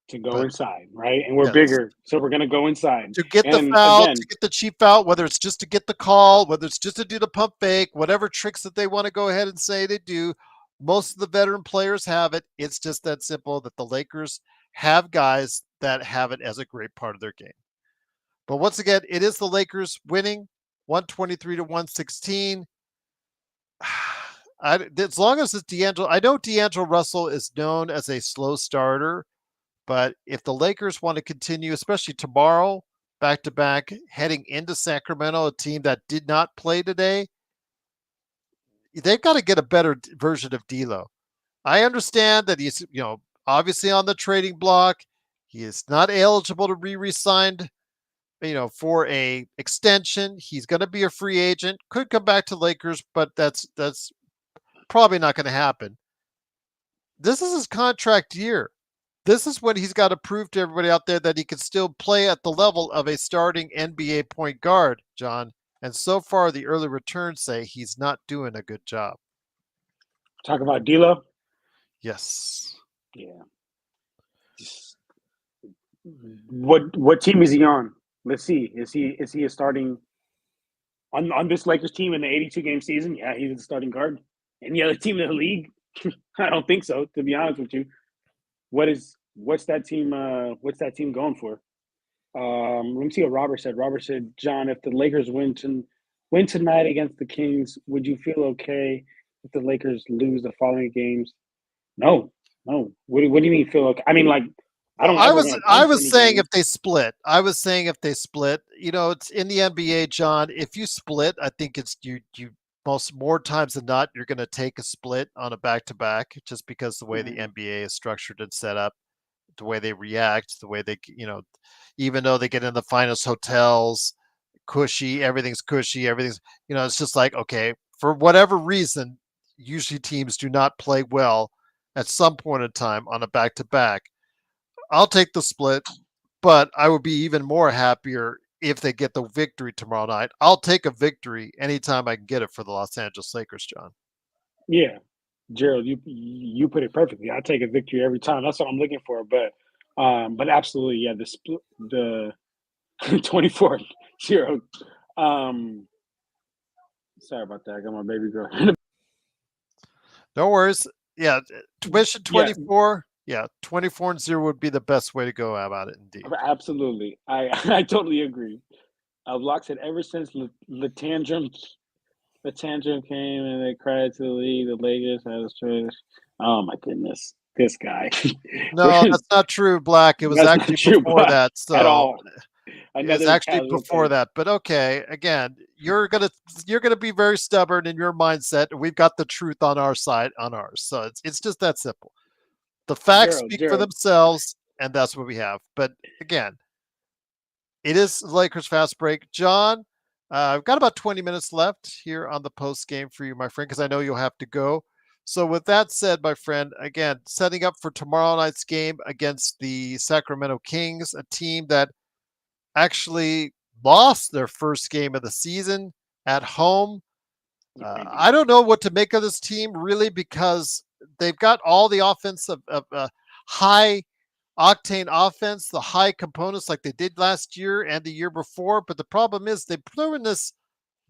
Speaker 2: To go
Speaker 1: But
Speaker 2: inside, right? And we're
Speaker 1: yes,
Speaker 2: bigger, so we're gonna go inside.
Speaker 1: to get the
Speaker 2: And
Speaker 1: foul, to
Speaker 2: again,
Speaker 1: get the cheap foul, whether it's just to get the call, whether it's just to do the pump fake, whatever tricks that they want to go ahead and say they do, most of the veteran players have it. It's just that simple that the Lakers have guys that have it as a great part of their game. But once again, it is the Lakers winning 123 to 116. As long as it's D'Angelo, I know D'Angelo Russell is known as a slow starter, but if the Lakers want to continue, especially tomorrow, back to back, heading into Sacramento, a team that did not play today, they've got to get a better version of D'Lo. I understand that he's, obviously on the trading block. He is not eligible to be re-signed, for a extension. He's going to be a free agent. Could come back to Lakers, but that's probably not going to happen. This is his contract year. This is when he's got to prove to everybody out there that he can still play at the level of a starting NBA point guard, John. And so far, the early returns say he's not doing a good job.
Speaker 2: talk about D'Lo.
Speaker 1: Yes.
Speaker 2: Yeah. What team is he on? Let's see. Is he a starting on this Lakers team in the 82 game season? Yeah, he's a starting guard. Any other team in the league? I don't think so. To be honest with you, what's that team? What's that team going for? Let me see what Robert said. Robert said, John, if the Lakers win tonight against the Kings, would you feel okay if the Lakers lose the following games? No, no. What do you mean feel okay? I mean, like, I
Speaker 1: Well,
Speaker 2: don't
Speaker 1: I
Speaker 2: ever
Speaker 1: was
Speaker 2: want to
Speaker 1: I
Speaker 2: punch
Speaker 1: was
Speaker 2: any
Speaker 1: saying
Speaker 2: games.
Speaker 1: if they split. I was saying if they split. It's in the NBA, John. If you split, I think it's you more times than not you're going to take a split on a back to back just because the way the
Speaker 2: Mm-hmm.
Speaker 1: NBA is structured and set up, the way they react, the way they even though they get in the finest hotels, cushy, everything's it's just like okay, for whatever reason, usually teams do not play well at some point in time on a back to back. I'll take the split, but I would be even more happier if they get the victory tomorrow night. I'll take a victory anytime I can get it for the Los Angeles Lakers, John.
Speaker 2: Yeah, Gerald, you put it perfectly. I take a victory every time. That's what I'm looking for. But absolutely, yeah, the split, the 24-0. Um, sorry about that. I got my baby girl.
Speaker 1: No worries. Yeah, Tuition
Speaker 2: Yeah,
Speaker 1: 24. Yeah, 24-0 would be the best way to go about it, indeed.
Speaker 2: Absolutely, I I totally agree. Block said ever since the tantrum came and they cried to the league, the Lakers had a trash. Oh my goodness, this guy.
Speaker 1: No, that's not true, Black. It was
Speaker 2: That's not
Speaker 1: actually
Speaker 2: true,
Speaker 1: before
Speaker 2: but
Speaker 1: that.
Speaker 2: at
Speaker 1: So
Speaker 2: all.
Speaker 1: it's
Speaker 2: Another
Speaker 1: actually
Speaker 2: casual
Speaker 1: before
Speaker 2: take.
Speaker 1: that. But okay, again, you're gonna be very stubborn in your mindset, and we've got the truth on our side on ours. So it's just that simple. The facts speak for
Speaker 2: Gerald.
Speaker 1: themselves, and that's what we have. But again, it is Lakers fast break. John, I've got about 20 minutes left here on the post game for you, my friend, because I know you'll have to go. So, with that said, my friend, again, setting up for tomorrow night's game against the Sacramento Kings, a team that actually lost their first game of the season at home. I don't know what to make of this team really because they've got all the offense of high octane offense, the high components like they did last year and the year before. But the problem is they put them in this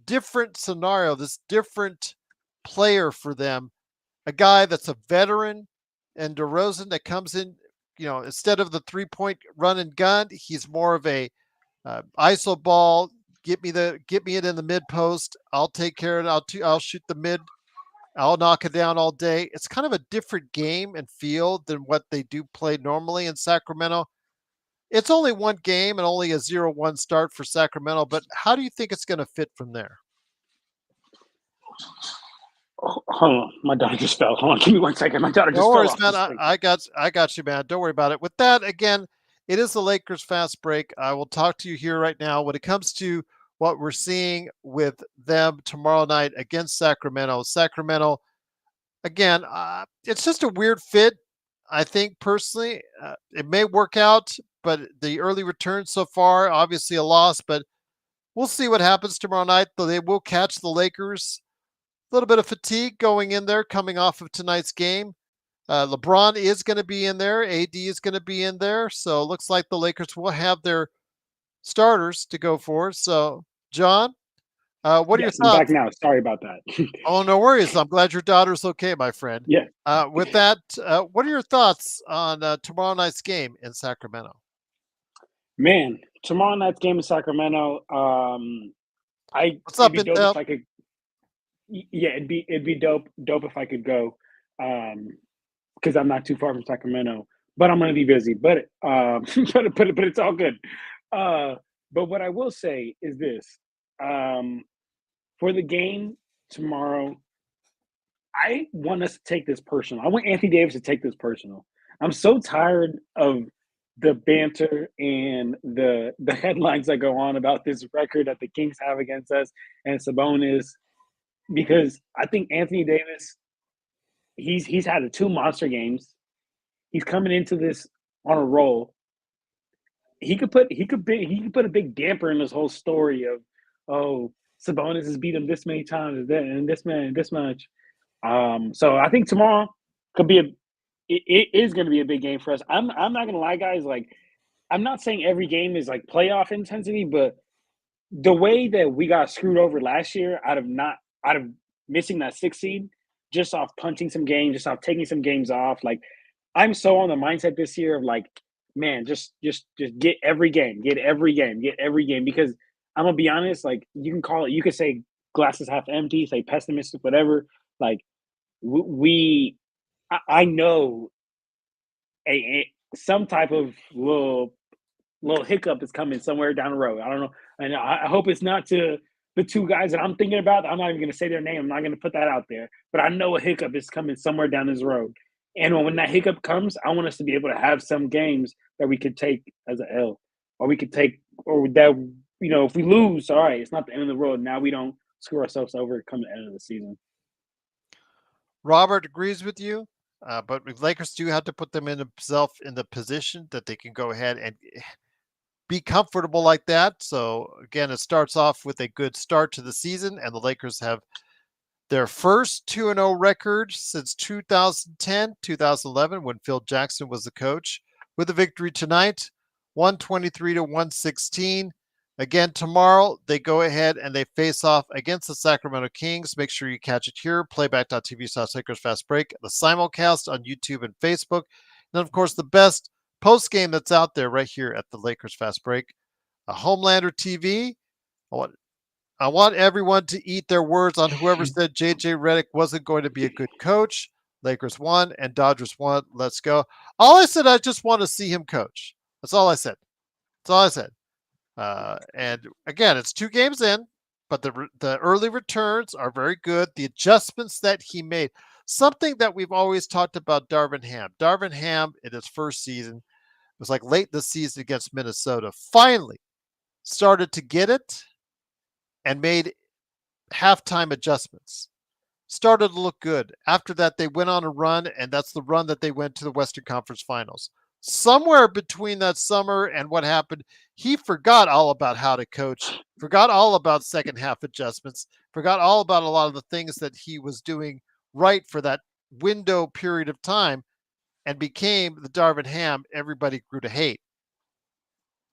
Speaker 1: different scenario, this different player for them, a guy that's a veteran and DeRozan that comes in, instead of the 3-point run and gun, he's more of a ISO ball. Get me it in the mid post. I'll take care of it. I'll shoot the mid. I'll knock it down all day. It's kind of a different game and feel than what they do play normally in Sacramento. It's only one game and only a 0-1 start for Sacramento, but how do you think it's going to fit from there?
Speaker 2: Hold on, my daughter just fell. Hold on, give me 1 second. My daughter
Speaker 1: No
Speaker 2: just fell
Speaker 1: worries,
Speaker 2: off
Speaker 1: man.
Speaker 2: this thing.
Speaker 1: I got you, man. Don't worry about it. With that, again, it is the Lakers fast break. I will talk to you here right now when it comes to what we're seeing with them tomorrow night against Sacramento. Sacramento, again, it's just a weird fit. I think personally, it may work out, but the early return so far, obviously a loss, but we'll see what happens tomorrow night. Though they will catch the Lakers. A little bit of fatigue going in there, coming off of tonight's game. LeBron is going to be in there. AD is going to be in there. So it looks like the Lakers will have their starters to go for. So, John, what are your
Speaker 2: Yes, I'm back
Speaker 1: thoughts?
Speaker 2: now. Sorry about that.
Speaker 1: Oh, no worries. I'm glad your daughter's okay, my friend.
Speaker 2: Yeah,
Speaker 1: With that, what are your thoughts on tomorrow night's game in Sacramento?
Speaker 2: man. Tomorrow night's game in Sacramento.
Speaker 1: What's
Speaker 2: It'd
Speaker 1: up,
Speaker 2: be dope if
Speaker 1: Intel?
Speaker 2: I could. Yeah, it'd be dope if I could go. Because I'm not too far from Sacramento, but I'm gonna be busy. But but it's all good. Uh, but what I will say is this: um, for the game tomorrow, I want us to take this personal. I want Anthony Davis to take this personal. I'm so tired of the banter and the headlines that go on about this record that the Kings have against us and Sabonis because I think Anthony Davis he's had 2 monster games. He's coming into this on a roll. He could put a big damper in this whole story of oh Sabonis has beat him this many times and this man and this much. So I think tomorrow could be it is going to be a big game for us. I'm not going to lie, guys. Like I'm not saying every game is like playoff intensity, but the way that we got screwed over last year out of missing that 6 seed, just off punching some games, just off taking some games off. Like I'm so on the mindset this year of like, man, just get every game, get every game, get every game. Because I'm gonna be honest, like you can call it, you could say glasses half empty, say pessimistic, whatever. Like we I know some type of little hiccup is coming somewhere down the road. I don't know, and I hope it's not to the 2 guys that I'm thinking about. I'm not even going to say their name. I'm not going to put that out there. But I know a hiccup is coming somewhere down this road. And when that hiccup comes, I want us to be able to have some games that we could take as an L, or we could take, or that if we lose, all right, it's not the end of the world. Now we don't screw ourselves over come the end of the season.
Speaker 1: Robert agrees with you, but the Lakers do have to put them in themselves in the position that they can go ahead and be comfortable like that. So again, it starts off with a good start to the season, and the Lakers have their first 2-0 record since 2010, 2011, when Phil Jackson was the coach, with a victory tonight, 123 to 116. Again, tomorrow they go ahead and they face off against the Sacramento Kings. Make sure you catch it here, playback.tv/Lakers Fast Break, the simulcast on YouTube and Facebook. Then, of course, the best post game that's out there right here at the Lakers Fast Break, a Homelander TV. I want, I want everyone to eat their words on whoever said JJ Redick wasn't going to be a good coach. Lakers won and Dodgers won. Let's go. All I said, I just want to see him coach. That's all I said. That's all I said. And again, it's 2 games in, but the early returns are very good. The adjustments that he made, something that we've always talked about Darvin Ham. Darvin Ham in his first season, it was like late this season against Minnesota, finally started to get it and made halftime adjustments. Started to look good. After that, they went on a run, and that's the run that they went to the Western Conference Finals. Somewhere between that summer and what happened, he forgot all about how to coach, forgot all about second half adjustments, forgot all about a lot of the things that he was doing right for that window period of time, and became the Darvin Ham everybody grew to hate,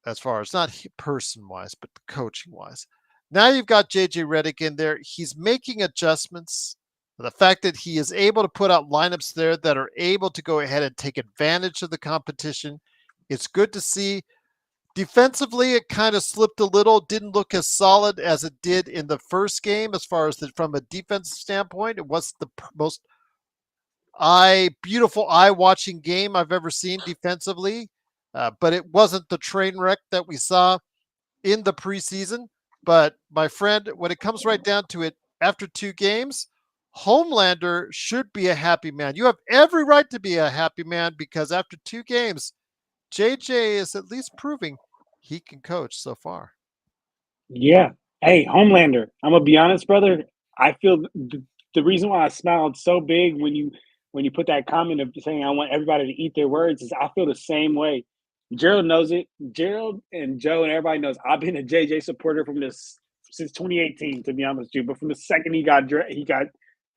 Speaker 1: as far as not person wise, but coaching wise. Now you've got JJ Redick in there. He's making adjustments. The fact that he is able to put out lineups there that are able to go ahead and take advantage of the competition, it's good to see. Defensively, it kind of slipped a little, didn't look as solid as it did in the first game as far as from a defensive standpoint. It was the most beautiful eye-watching game I've ever seen defensively, but it wasn't the train wreck that we saw in the preseason. But my friend, when it comes right down to it, after 2 games, Homelander should be a happy man. You have every right to be a happy man because after 2 games, JJ is at least proving he can coach so far.
Speaker 2: Yeah. Hey, Homelander. I'm gonna be honest, brother. I feel the reason why I smiled so big when you put that comment of saying I want everybody to eat their words is I feel the same way. Gerald knows it. Gerald and Joe and everybody knows I've been a JJ supporter from this since 2018, to be honest with you. But from the second he got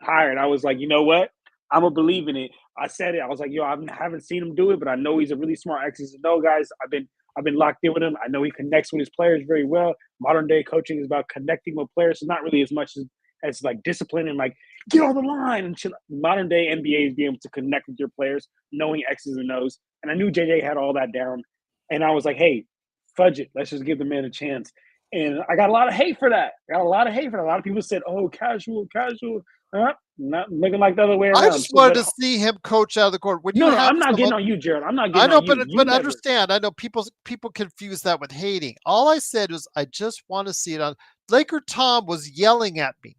Speaker 2: hired, I was like, you know what? I'm gonna believe in it. I said it. I was like, yo, I haven't seen him do it, but I know he's a really smart X's and O guys. I've been locked in with him. I know he connects with his players very well. Modern day coaching is about connecting with players. So not really as much as like discipline and like get on the line and chill. Modern day NBA is being able to connect with your players, knowing X's and O's. And I knew JJ had all that down. And I was like, hey, fudge it. Let's just give the man a chance. And I got a lot of hate for that. A lot of people said, oh, casual, casual. Not looking like the other way
Speaker 1: I
Speaker 2: around.
Speaker 1: just wanted to see him coach out of the court. When you
Speaker 2: No,
Speaker 1: have
Speaker 2: I'm not getting
Speaker 1: someone,
Speaker 2: on you, Gerald. I'm not
Speaker 1: I
Speaker 2: getting
Speaker 1: know,
Speaker 2: on you.
Speaker 1: but understand. I know people confuse that with hating. All I said was I just want to see it on. Laker Tom was yelling at me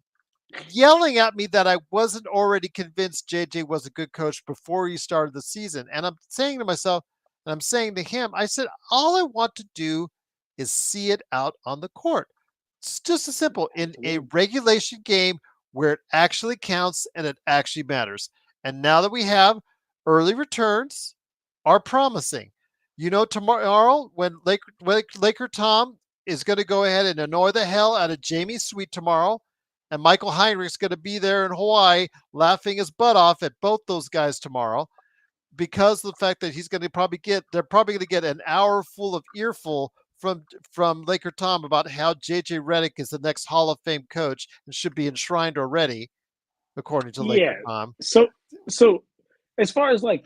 Speaker 1: that I wasn't already convinced JJ was a good coach before he started the season. And I'm saying to myself, and I'm saying to him, I said, all I want to do is see it out on the court. It's just as simple in a regulation game where it actually counts and it actually matters. And now that we have early returns are promising. You know, tomorrow when Laker Tom is going to go ahead and annoy the hell out of Jamie Sweet tomorrow, and Michael Heinrich's going to be there in Hawaii laughing his butt off at both those guys tomorrow because of the fact that they're probably going to get an hour full of earful from Laker Tom about how JJ Redick is the next Hall of Fame coach and should be enshrined already, according to Laker
Speaker 2: Yeah.
Speaker 1: Tom.
Speaker 2: So as far as like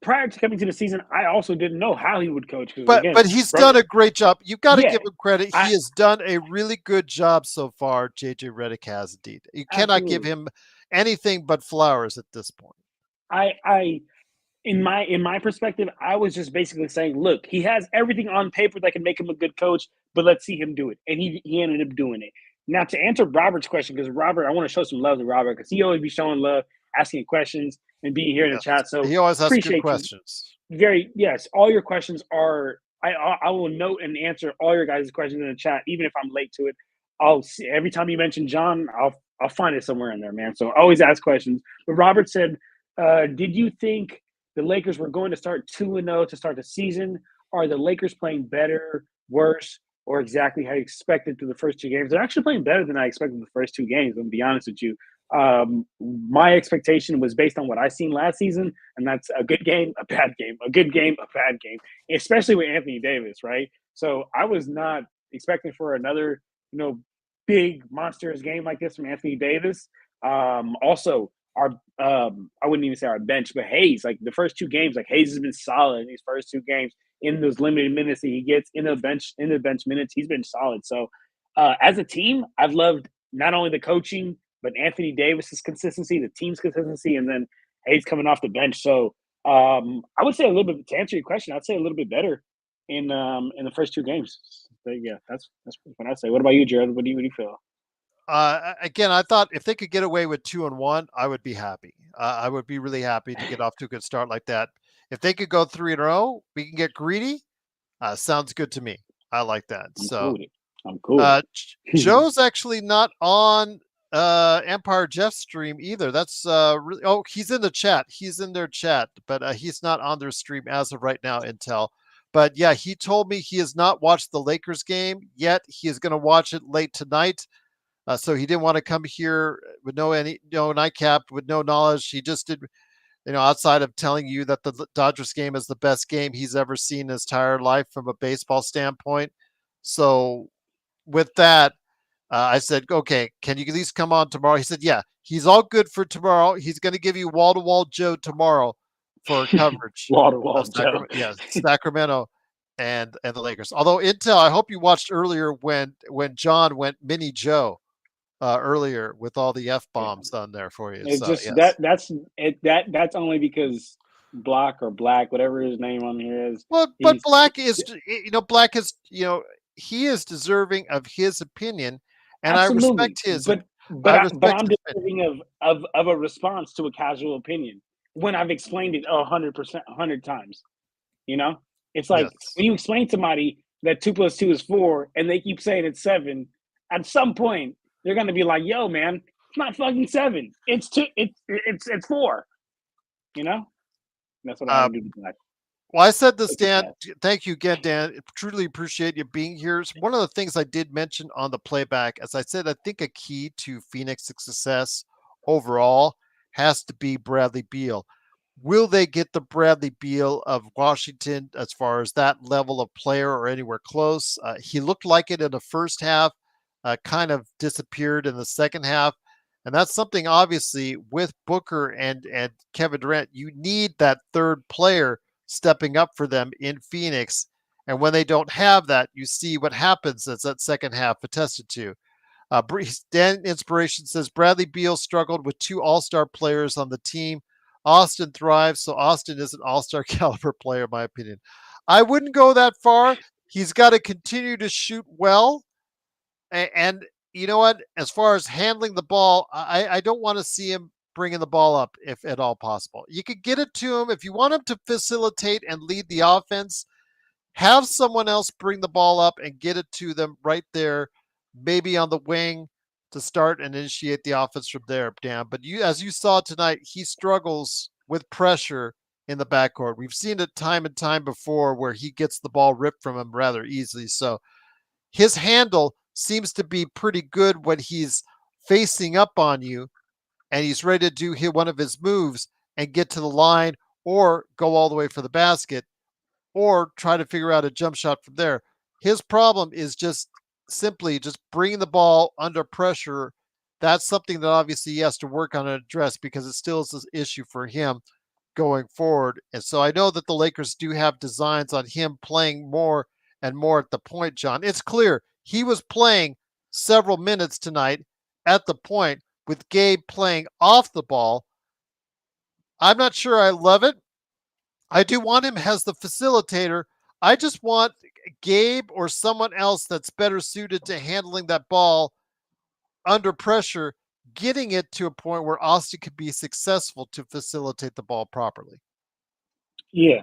Speaker 2: prior to coming to the season, I also didn't know how he would coach because again,
Speaker 1: But he's
Speaker 2: brother,
Speaker 1: done a great job. You've got to
Speaker 2: yeah,
Speaker 1: give him credit.
Speaker 2: I
Speaker 1: He has done a really good job so far. JJ Redick has indeed. You cannot give
Speaker 2: absolutely.
Speaker 1: him anything but flowers at this point.
Speaker 2: I in my perspective, I was just basically saying, look, he has everything on paper that can make him a good coach, but let's see him do it. And he ended up doing it. Now to answer Robert's question, because Robert, I want to show some love to Robert because he always be showing love, asking questions, and being here in the
Speaker 1: Yes,
Speaker 2: chat. So
Speaker 1: he always has good
Speaker 2: appreciate you.
Speaker 1: questions.
Speaker 2: Very yes, all your questions are. I will note and answer all your guys' questions in the chat, even if I'm late to it. I'll see every time you mention John, I'll find it somewhere in there, man. So always ask questions. But Robert said, "Did you think the Lakers were going to start 2-0 to start the season? Are the Lakers playing better, worse, or exactly how you expected through the first 2 games? They're actually playing better than I expected the first 2 games. I'm gonna be honest with you. My expectation was based on what I seen last season, and that's a good game, a bad game, a good game, a bad game, especially with Anthony Davis, right? So I was not expecting for another, big monstrous game like this from Anthony Davis. Also, I wouldn't even say our bench, but Hayes, like the first 2 games, like Hayes has been solid in these first 2 games in those limited minutes that he gets in the bench minutes. He's been solid. So as a team, I've loved not only the coaching, but Anthony Davis's consistency, the team's consistency, and then Hayes coming off the bench. So I would say a little bit to answer your question. I'd say a little bit better in the first 2 games. But yeah, that's what I say. What about you, Jared? What do you feel?
Speaker 1: Again, I thought if they could get away with 2-1, I would be happy. I would be really happy to get off to a good start like that. If they could go 3-0, we can get greedy. Sounds good to me. I like that.
Speaker 2: I'm
Speaker 1: So,
Speaker 2: cool with it. I'm cool with it.
Speaker 1: Joe's actually not on Empire Jeff's stream either. That's really. Oh, he's in the chat. He's in their chat, but he's not on their stream as of right now. Intel. But yeah, he told me he has not watched the Lakers game yet. He is going to watch it late tonight. So he didn't want to come here with no nightcap, with no knowledge. He just did, outside of telling you that the Dodgers game is the best game he's ever seen in his entire life from a baseball standpoint. So with that, I said, okay, can you at least come on tomorrow? He said, yeah, he's all good for tomorrow. He's going to give you wall to wall Joe tomorrow for coverage.
Speaker 2: Wall to wall Joe.
Speaker 1: Sacramento and the Lakers. Although Intel, I hope you watched earlier when John went mini Joe earlier with all the F bombs on there for you.
Speaker 2: It's
Speaker 1: so
Speaker 2: just
Speaker 1: yes.
Speaker 2: that's only because Block or Black, whatever his name on here is.
Speaker 1: Well, but Black is, he is deserving of his opinion, and
Speaker 2: absolutely.
Speaker 1: I respect his.
Speaker 2: But I'm deserving of a response to a casual opinion when I've explained it 100 times. It's like when you explain to somebody that 2 + 2 is 4, and they keep saying it's 7. At some point, they're gonna be like, "Yo, man, it's not fucking 7. It's 2. It's 4." That's what I do.
Speaker 1: Well, I said this, Dan. Thank you again, Dan. Truly appreciate you being here. One of the things I did mention on the playback, as I said, I think a key to Phoenix's success overall has to be Bradley Beal. Will they get the Bradley Beal of Washington as far as that level of player or anywhere close? He looked like it in the first half, kind of disappeared in the second half. And that's something, obviously, with Booker and Kevin Durant, you need that third player stepping up for them in Phoenix. And when they don't have that, you see what happens as that second half attested to. Dan Inspiration says Bradley Beal struggled with 2 all-star players on the team. Austin thrives, so Austin is an all-star caliber player, in my opinion. I wouldn't go that far. He's got to continue to shoot well. And you know what? As far as handling the ball, I don't want to see him bringing the ball up if at all possible. You could get it to him. If you want him to facilitate and lead the offense, have someone else bring the ball up and get it to them right there, maybe on the wing to start and initiate the offense from there, Dan. But as you saw tonight, he struggles with pressure in the backcourt. We've seen it time and time before where he gets the ball ripped from him rather easily. So his handle seems to be pretty good when he's facing up on you and he's ready to do one of his moves and get to the line or go all the way for the basket or try to figure out a jump shot from there. His problem is just simply just bringing the ball under pressure. That's something that obviously he has to work on and address because it still is an issue for him going forward. And so I know that the Lakers do have designs on him playing more and more at the point, John. It's clear he was playing several minutes tonight at the point with Gabe playing off the ball. I'm not sure I love it. I do want him as the facilitator. I just want Gabe or someone else that's better suited to handling that ball under pressure, getting it to a point where Austin could be successful to facilitate the ball properly.
Speaker 2: Yeah,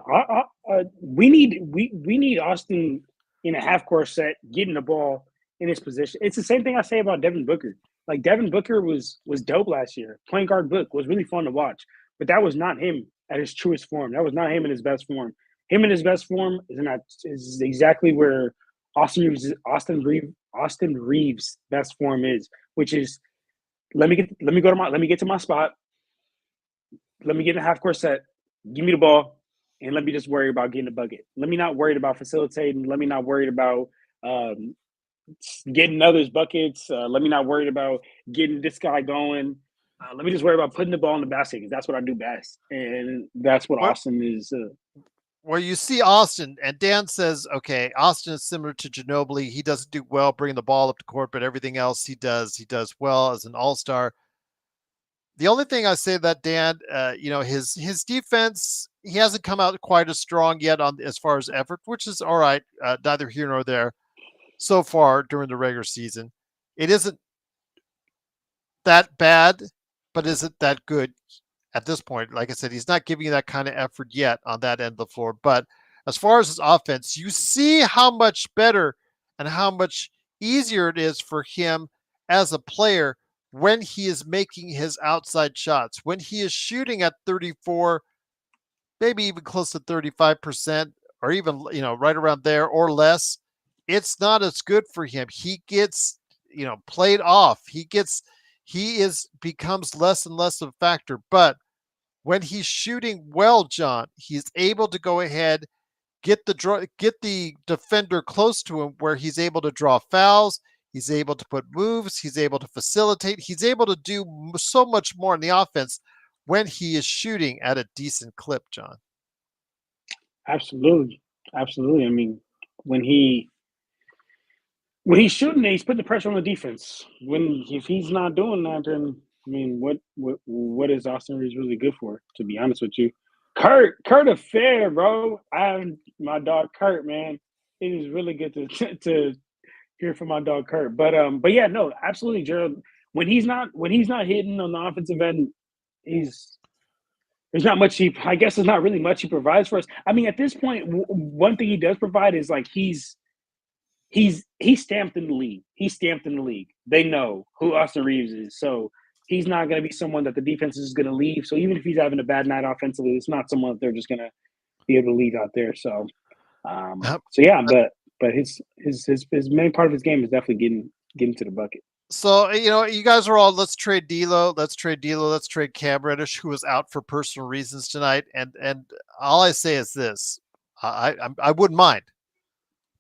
Speaker 2: we need Austin in a half court set, getting the ball in his position. It's the same thing I say about Devin Booker. Like Devin Booker was dope last year. Point guard Book was really fun to watch, but that was not him at his truest form. That was not him in his best form. Him in his best form is exactly where Austin Reeves' best form is, which is let me get to my spot. Let me get in a half court set. Give me the ball, and let me just worry about getting the bucket. Let me not worry about facilitating. Let me not worry about getting others buckets. Let me not worry about getting this guy going. Let me just worry about putting the ball in the basket because that's what I do best, and that's what
Speaker 1: Where,
Speaker 2: Austin is.
Speaker 1: where you see Austin, and Dan says, okay, Austin is similar to Ginobili. He doesn't do well bringing the ball up to court, but everything else he does well as an all-star. The only thing I say that Dan, his defense, he hasn't come out quite as strong yet on as far as effort, which is all right, neither here nor there so far during the regular season. It isn't that bad, but isn't that good at this point. Like I said, he's not giving you that kind of effort yet on that end of the floor. But as far as his offense, you see how much better and how much easier it is for him as a player when he is making his outside shots, when he is shooting at 34, maybe even close to 35%, or even, right around there or less. It's not as good for him. He gets, played off. Becomes less and less of a factor. But when he's shooting well, John, he's able to go ahead, get the defender close to him where he's able to draw fouls, he's able to put moves, he's able to facilitate, he's able to do so much more in the offense when he is shooting at a decent clip, John.
Speaker 2: Absolutely, absolutely. I mean, when he when he's shooting, he's putting the pressure on the defense. When if he's not doing that, then I mean, what is Austin Reeves really good for? To be honest with you, Kurt Affair, bro. I'm my dog Kurt, man. It is really good to hear from my dog Kurt. But yeah, no, absolutely, Gerald. When he's not hitting on the offensive end, he's there's not much he. I guess there's not really much he provides for us. I mean, at this point, one thing he does provide is like he's stamped in the league. He's stamped in the league. They know who Austin Reeves is, so he's not going to be someone that the defense is going to leave. So even if he's having a bad night offensively, it's not someone that they're just going to be able to leave out there. So yeah, but his main part of his game is definitely getting to the bucket.
Speaker 1: So, you guys are all, let's trade D'Lo, let's trade Cam Reddish, who was out for personal reasons tonight. And all I say is this: I wouldn't mind,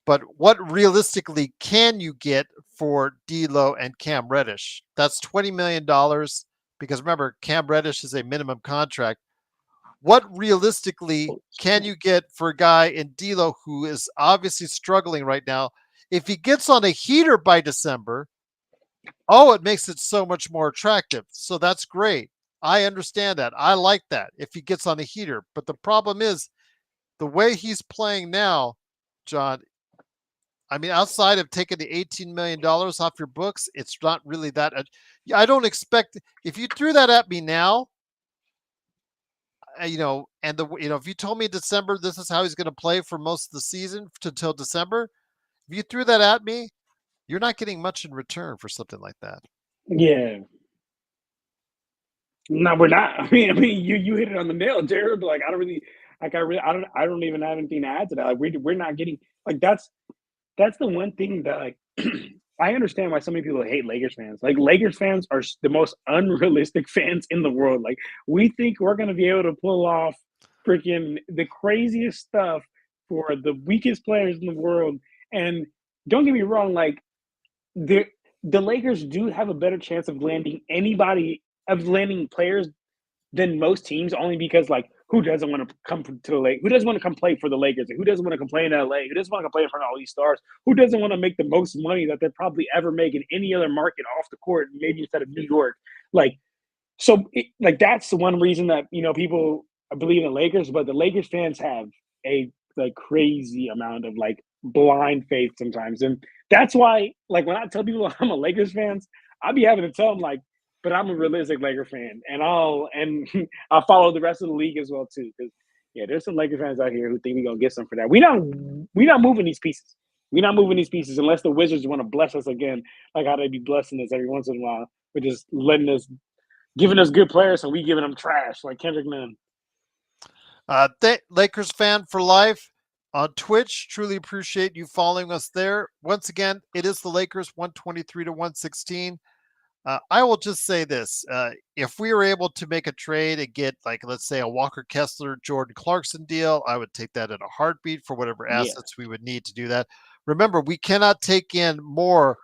Speaker 1: but what realistically can you get for D'Lo and Cam Reddish? That's $20 million, because remember, Cam Reddish is a minimum contract. What realistically can you get for a guy in D'Lo who is obviously struggling right now? If he gets on a heater by December, oh, it makes it so much more attractive. So that's great. I understand that. I like that if he gets on a heater. But the problem is the way he's playing now, John. I mean, outside of taking the $18 million off your books, it's not really that. I don't expect, if you threw that at me now, and if you told me in December this is how he's going to play for most of the season until December, if you threw that at me, you're not getting much in return for something like that.
Speaker 2: Yeah. No, we're not. I mean, you hit it on the nail, Jared. Like I don't really, like I don't even have anything to add to that. Like we're not getting like that's the one thing that like I understand why so many people hate Lakers fans. Like Lakers fans are the most unrealistic fans in the world. Like we think we're gonna be able to pull off freaking the craziest stuff for the weakest players in the world. And don't get me wrong, like the the Lakers do have a better chance of landing players than most teams, only because like who doesn't want to come to the Lake? Who doesn't want to come play for the Lakers? Who doesn't want to complain in LA? Who doesn't want to play in front of all these stars? Who doesn't want to make the most money that they probably ever make in any other market off the court, maybe instead of New York? Like like that's the one reason that people believe in the Lakers, but the Lakers fans have a like crazy amount of like blind faith sometimes, and that's why like when I tell people I'm a Lakers fan, I'll be having to tell them like, but I'm a realistic Laker fan, and I'll follow the rest of the league as well too, because yeah, there's some Lakers fans out here who think we're gonna get some for that. We not moving these pieces. We're not moving these pieces unless the Wizards want to bless us again, like how they be blessing us every once in a while. We're just giving us good players, and we giving them trash like Kendrick Nunn.
Speaker 1: Lakers fan for life on Twitch. Truly appreciate you following us there. Once again, it is the Lakers 123 to 116. I will just say this. If we were able to make a trade and get, like, let's say a Walker Kessler, Jordan Clarkson deal, I would take that in a heartbeat for whatever
Speaker 2: Yeah,
Speaker 1: assets we would need to do that. Remember, we cannot take in more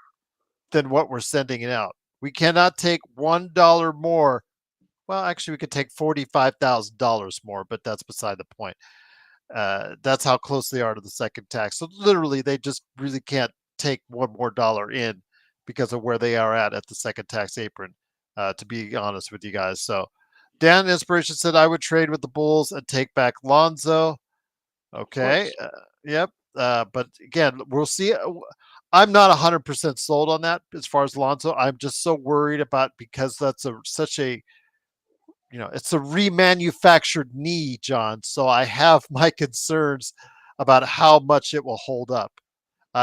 Speaker 1: than what we're sending it out. We cannot take $1 more Well, actually, we could take $45,000 more, but that's beside the point. That's how close they are to the second tax. So literally, they just really can't take one more dollar in because of where they are at the second tax apron. To be honest with you guys, so Dan Inspiration said I would trade with the Bulls and take back Lonzo.
Speaker 2: Of
Speaker 1: Okay,
Speaker 2: course.
Speaker 1: yep. But again, we'll see. I'm not 100% sold on that as far as Lonzo. I'm just so worried about because that's such a it's a remanufactured knee, John. So I have my concerns about how much it will hold up.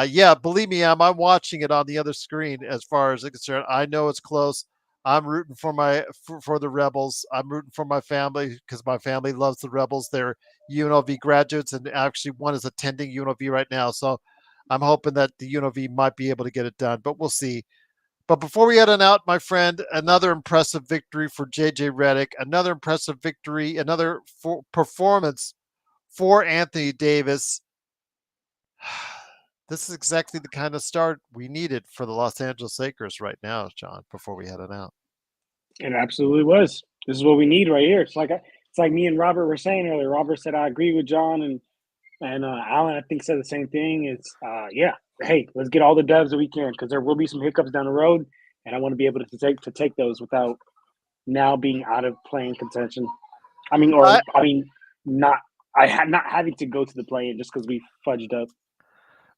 Speaker 1: Yeah, believe me, I'm watching it on the other screen. As far as it's concerned, I know it's close. I'm rooting for the Rebels. I'm rooting for my family because my family loves the Rebels. They're UNLV graduates, and actually one is attending UNLV right now. So I'm hoping that the UNLV might be able to get it done, but we'll see. But before we head on out, my friend, another impressive victory for JJ Redick, another impressive victory, another performance for Anthony Davis. This is exactly the kind of start we needed for the Los Angeles Lakers right now, John, before we head on out.
Speaker 2: It absolutely was. This is what we need right here. It's like me and Robert were saying earlier. Robert said I agree with John, and Alan I think said the same thing. It's yeah. Hey, let's get all the dubs that we can because there will be some hiccups down the road, and I want to be able to take those without now being out of playing contention.
Speaker 1: I,
Speaker 2: Not I had not having to go to the play-in just because we fudged up.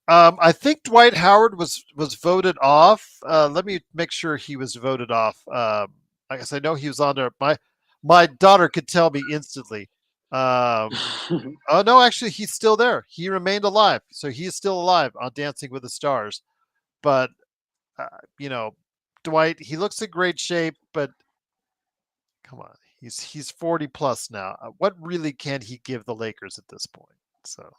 Speaker 1: I think Dwight Howard was voted off. Let me make sure he was voted off. I guess I know he was on there. My daughter could tell me instantly. Oh no, actually, he's still there. He remained alive, so he is still alive on Dancing with the Stars. But uh, you know, Dwight, he looks in great shape, but come on, he's 40 plus now. What really can he give the Lakers at this point? So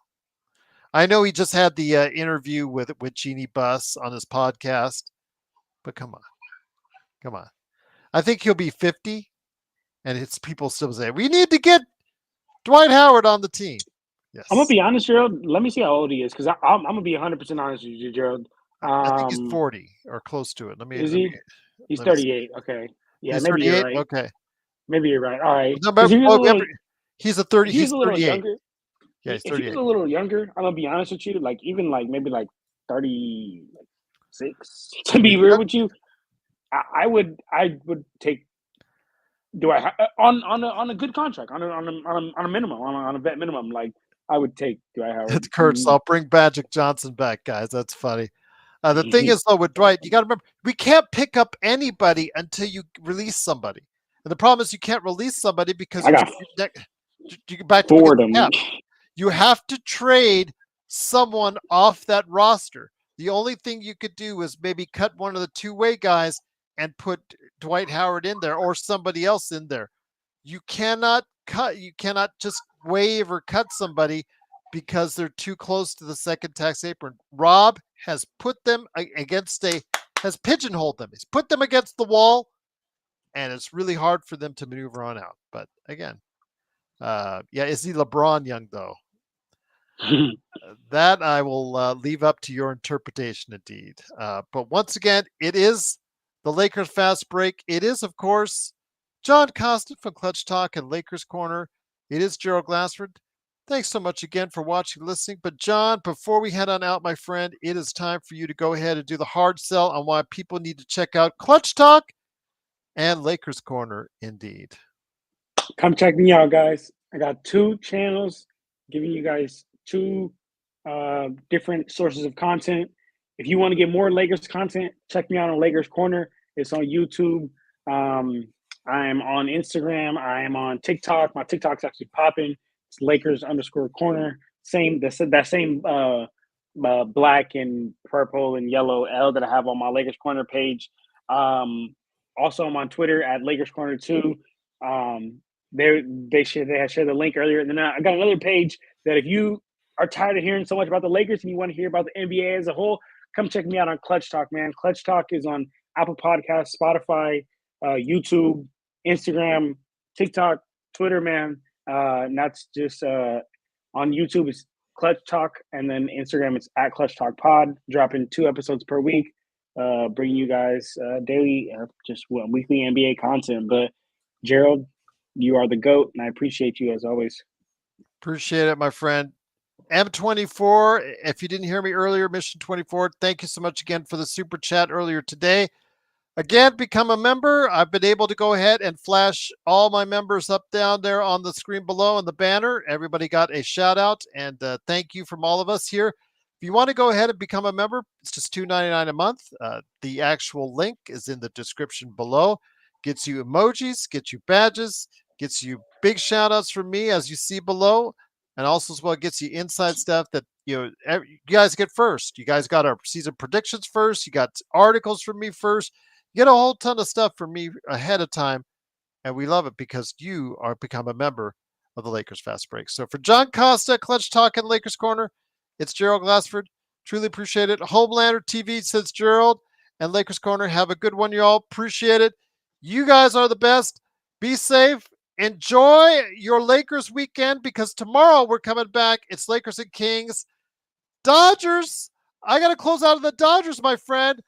Speaker 1: I know he just had the interview with Jeannie Buss on his podcast, but come on. I think he'll be 50, and it's people still say we need to get Dwight Howard on the team.
Speaker 2: I'm gonna
Speaker 1: Yes,
Speaker 2: be honest, Gerald. Let me see how old he is because I'm gonna be 100% honest with you, Gerald.
Speaker 1: I think he's
Speaker 2: Um,
Speaker 1: 40 or close to it.
Speaker 2: is he? He's
Speaker 1: Let me see.
Speaker 2: 38. Okay, yeah,
Speaker 1: He's
Speaker 2: maybe you're
Speaker 1: 38.
Speaker 2: right.
Speaker 1: Okay.
Speaker 2: Maybe you're right. All right,
Speaker 1: No,
Speaker 2: because
Speaker 1: he's a 30.
Speaker 2: he was
Speaker 1: He's
Speaker 2: a little
Speaker 1: 38.
Speaker 2: younger.
Speaker 1: Yeah, he's
Speaker 2: If he was
Speaker 1: 38.
Speaker 2: a little younger, I'm gonna be honest with you. Like even like maybe like 36. To
Speaker 1: He's
Speaker 2: be real
Speaker 1: young.
Speaker 2: with you, I would take. Do I on a good contract on a minimum on a vet minimum? Like I would take. Do I Howard?
Speaker 1: It's Kurt. So I'll bring Magic Johnson back, guys. That's funny. The thing is, though, with Dwight, you got to remember, we can't pick up anybody until you release somebody. And the problem is, you can't release somebody because
Speaker 2: I got
Speaker 1: you back to look at the
Speaker 2: boredom.
Speaker 1: cap. You have to trade someone off that roster. The only thing you could do is maybe cut one of the two-way guys and put Dwight Howard in there or somebody else in there. You cannot just waive or cut somebody because they're too close to the second tax apron. Rob has put them has pigeonholed them. He's put them against the wall, and it's really hard for them to maneuver on out. But again, yeah, is he LeBron young though? That I will leave up to your interpretation, indeed. But once again, it is the Lakers fast break. It is, of course, John Costin from Clutch Talk and Lakers Corner. It is Gerald Glassford. Thanks so much again for watching and listening. But, John, before we head on out, my friend, it is time for you to go ahead and do the hard sell on why people need to check out Clutch Talk and Lakers Corner, indeed.
Speaker 2: Come check me out, guys. I got 2 channels giving you guys 2 different sources of content. If you want to get more Lakers content, check me out on Lakers Corner. It's on YouTube. I am on Instagram. I am on TikTok. My TikTok's actually popping. It's Lakers_corner. That same black and purple and yellow L that I have on my Lakers Corner page. Also, I'm on Twitter at Lakers Corner 2. They had shared the link earlier, and then I got another page that if you are tired of hearing so much about the Lakers and you want to hear about the NBA as a whole, come check me out on Clutch Talk, man. Clutch Talk is on Apple Podcasts, Spotify, YouTube, Instagram, TikTok, Twitter, man. And that's just on YouTube. It's Clutch Talk, and then Instagram it's at Clutch Talk Pod. Dropping 2 episodes per week, bringing you guys daily, weekly NBA content, but. Gerald, you are the GOAT, and I appreciate you as always.
Speaker 1: Appreciate it, my friend. M24, if you didn't hear me earlier, Mission 24, thank you so much again for the super chat earlier today. Again, become a member. I've been able to go ahead and flash all my members up down there on the screen below on the banner. Everybody got a shout out, and thank you from all of us here. If you want to go ahead and become a member, it's just $2.99 a month. The actual link is in the description below. Gets you emojis, gets you badges, gets you big shout outs from me as you see below, and also as well gets you inside stuff that you guys get first. You guys got our season predictions first. You got articles from me first. You get a whole ton of stuff from me ahead of time, and we love it because you are become a member of the Lakers Fast Break. So for John Costa, Clutch Talk and Lakers Corner, it's Gerald Glassford. Truly appreciate it. Homelander TV says Gerald, and Lakers Corner, have a good one, y'all. Appreciate it. You guys are the best. Be safe. Enjoy your Lakers weekend because tomorrow we're coming back. It's Lakers and Kings. Dodgers. I got to close out of the Dodgers, my friend.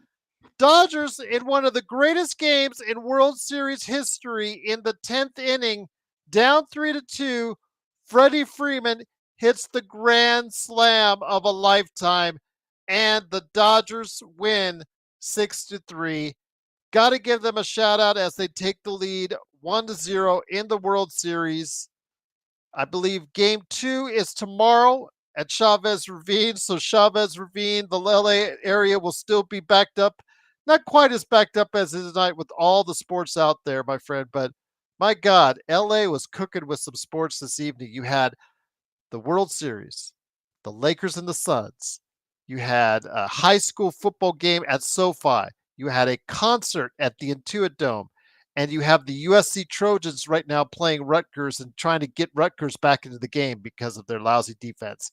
Speaker 1: Dodgers in one of the greatest games in World Series history in the 10th inning, down 3-2. Freddie Freeman hits the grand slam of a lifetime, and the Dodgers win 6-3. Got to give them a shout out as they take the lead 1-0 in the World Series. I believe game 2 is tomorrow at Chavez Ravine. So Chavez Ravine, the LA area will still be backed up. Not quite as backed up as it is tonight with all the sports out there, my friend. But my God, LA was cooking with some sports this evening. You had the World Series, the Lakers and the Suns. You had a high school football game at SoFi. You had a concert at the Intuit Dome. And you have the USC Trojans right now playing Rutgers and trying to get Rutgers back into the game because of their lousy defense.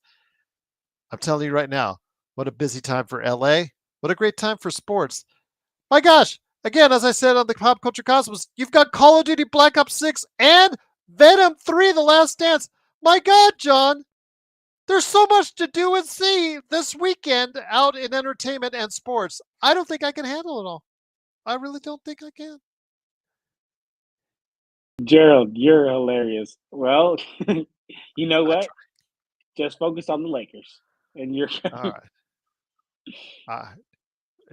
Speaker 1: I'm telling you right now, what a busy time for LA. What a great time for sports. My gosh, again, as I said on the Pop Culture Cosmos, you've got Call of Duty Black Ops 6 and Venom 3 The Last Dance. My God, John, there's so much to do and see this weekend out in entertainment and sports. I don't think I can handle it all. I really don't think I can.
Speaker 2: Gerald, you're hilarious. Well, you know what? Just focus on the Lakers, and you're.
Speaker 1: All right.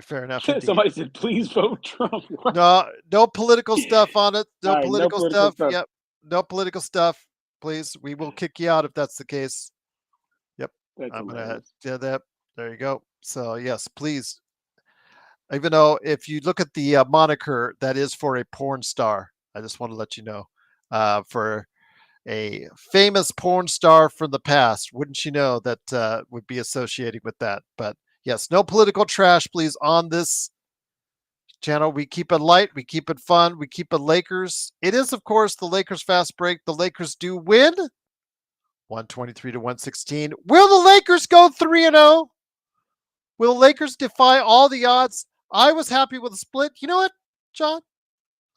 Speaker 1: Fair enough indeed.
Speaker 2: Somebody said, "Please vote Trump."
Speaker 1: No political stuff on it. No
Speaker 2: All right, no
Speaker 1: political stuff. Yep. No political stuff. Please, we will kick you out if that's the case. Yep.
Speaker 2: That's
Speaker 1: I'm gonna
Speaker 2: hilarious.
Speaker 1: do that. There you go. So yes, please. Even though if you look at the moniker, that is for a porn star. I just want to let you know, for a famous porn star from the past. Wouldn't you know that would be associated with that? But yes, no political trash, please, on this channel. We keep it light, we keep it fun, we keep it Lakers. It is, of course, the Lakers Fast Break. The Lakers do win 123-116. Will the Lakers go 3-0? Will the Lakers defy all the odds? I was happy with the split. You know what, John?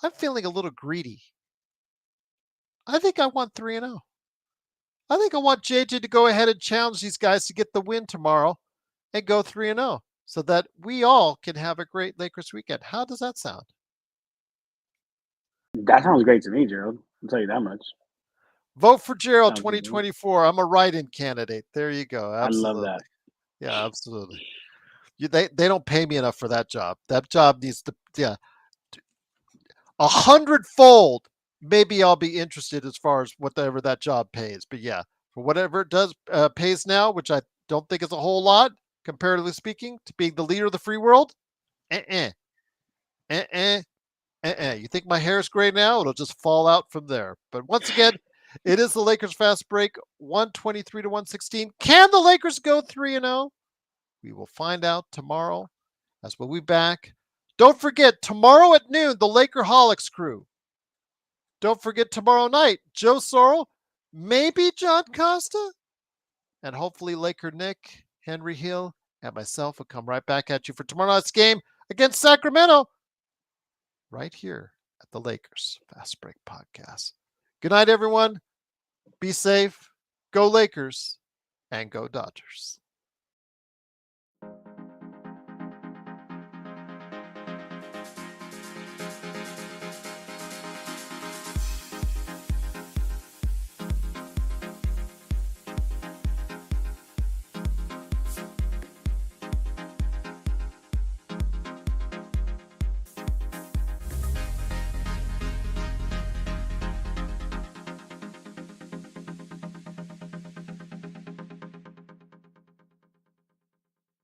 Speaker 1: I'm feeling a little greedy. I think I want 3-0. I think I want JJ to go ahead and challenge these guys to get the win tomorrow and go 3-0 so that we all can have a great Lakers weekend. How does that sound?
Speaker 2: That sounds great to me, Gerald. I'll tell you that much.
Speaker 1: Vote for Gerald
Speaker 2: Sounds good to me.
Speaker 1: 2024. I'm a write-in candidate. There you go.
Speaker 2: I love
Speaker 1: Absolutely.
Speaker 2: that.
Speaker 1: Yeah, absolutely. They don't pay me enough for that job. That job needs to 100-fold. Maybe I'll be interested as far as whatever that job pays. But yeah, for whatever it does pays now, which I don't think is a whole lot, comparatively speaking, to being the leader of the free world. You think my hair is gray now? It'll just fall out from there. But once again, it is the Lakers Fast Break, 123-116. Can the Lakers go 3-0? We will find out tomorrow as we'll be back. Don't forget, tomorrow at noon, the Lakerholics crew. Don't forget tomorrow night, Joe Sorrell, maybe John Costa, and hopefully Laker Nick, Henry Hill, and myself will come right back at you for tomorrow night's game against Sacramento, right here at the Lakers Fast Break Podcast. Good night, everyone. Be safe. Go Lakers and go Dodgers.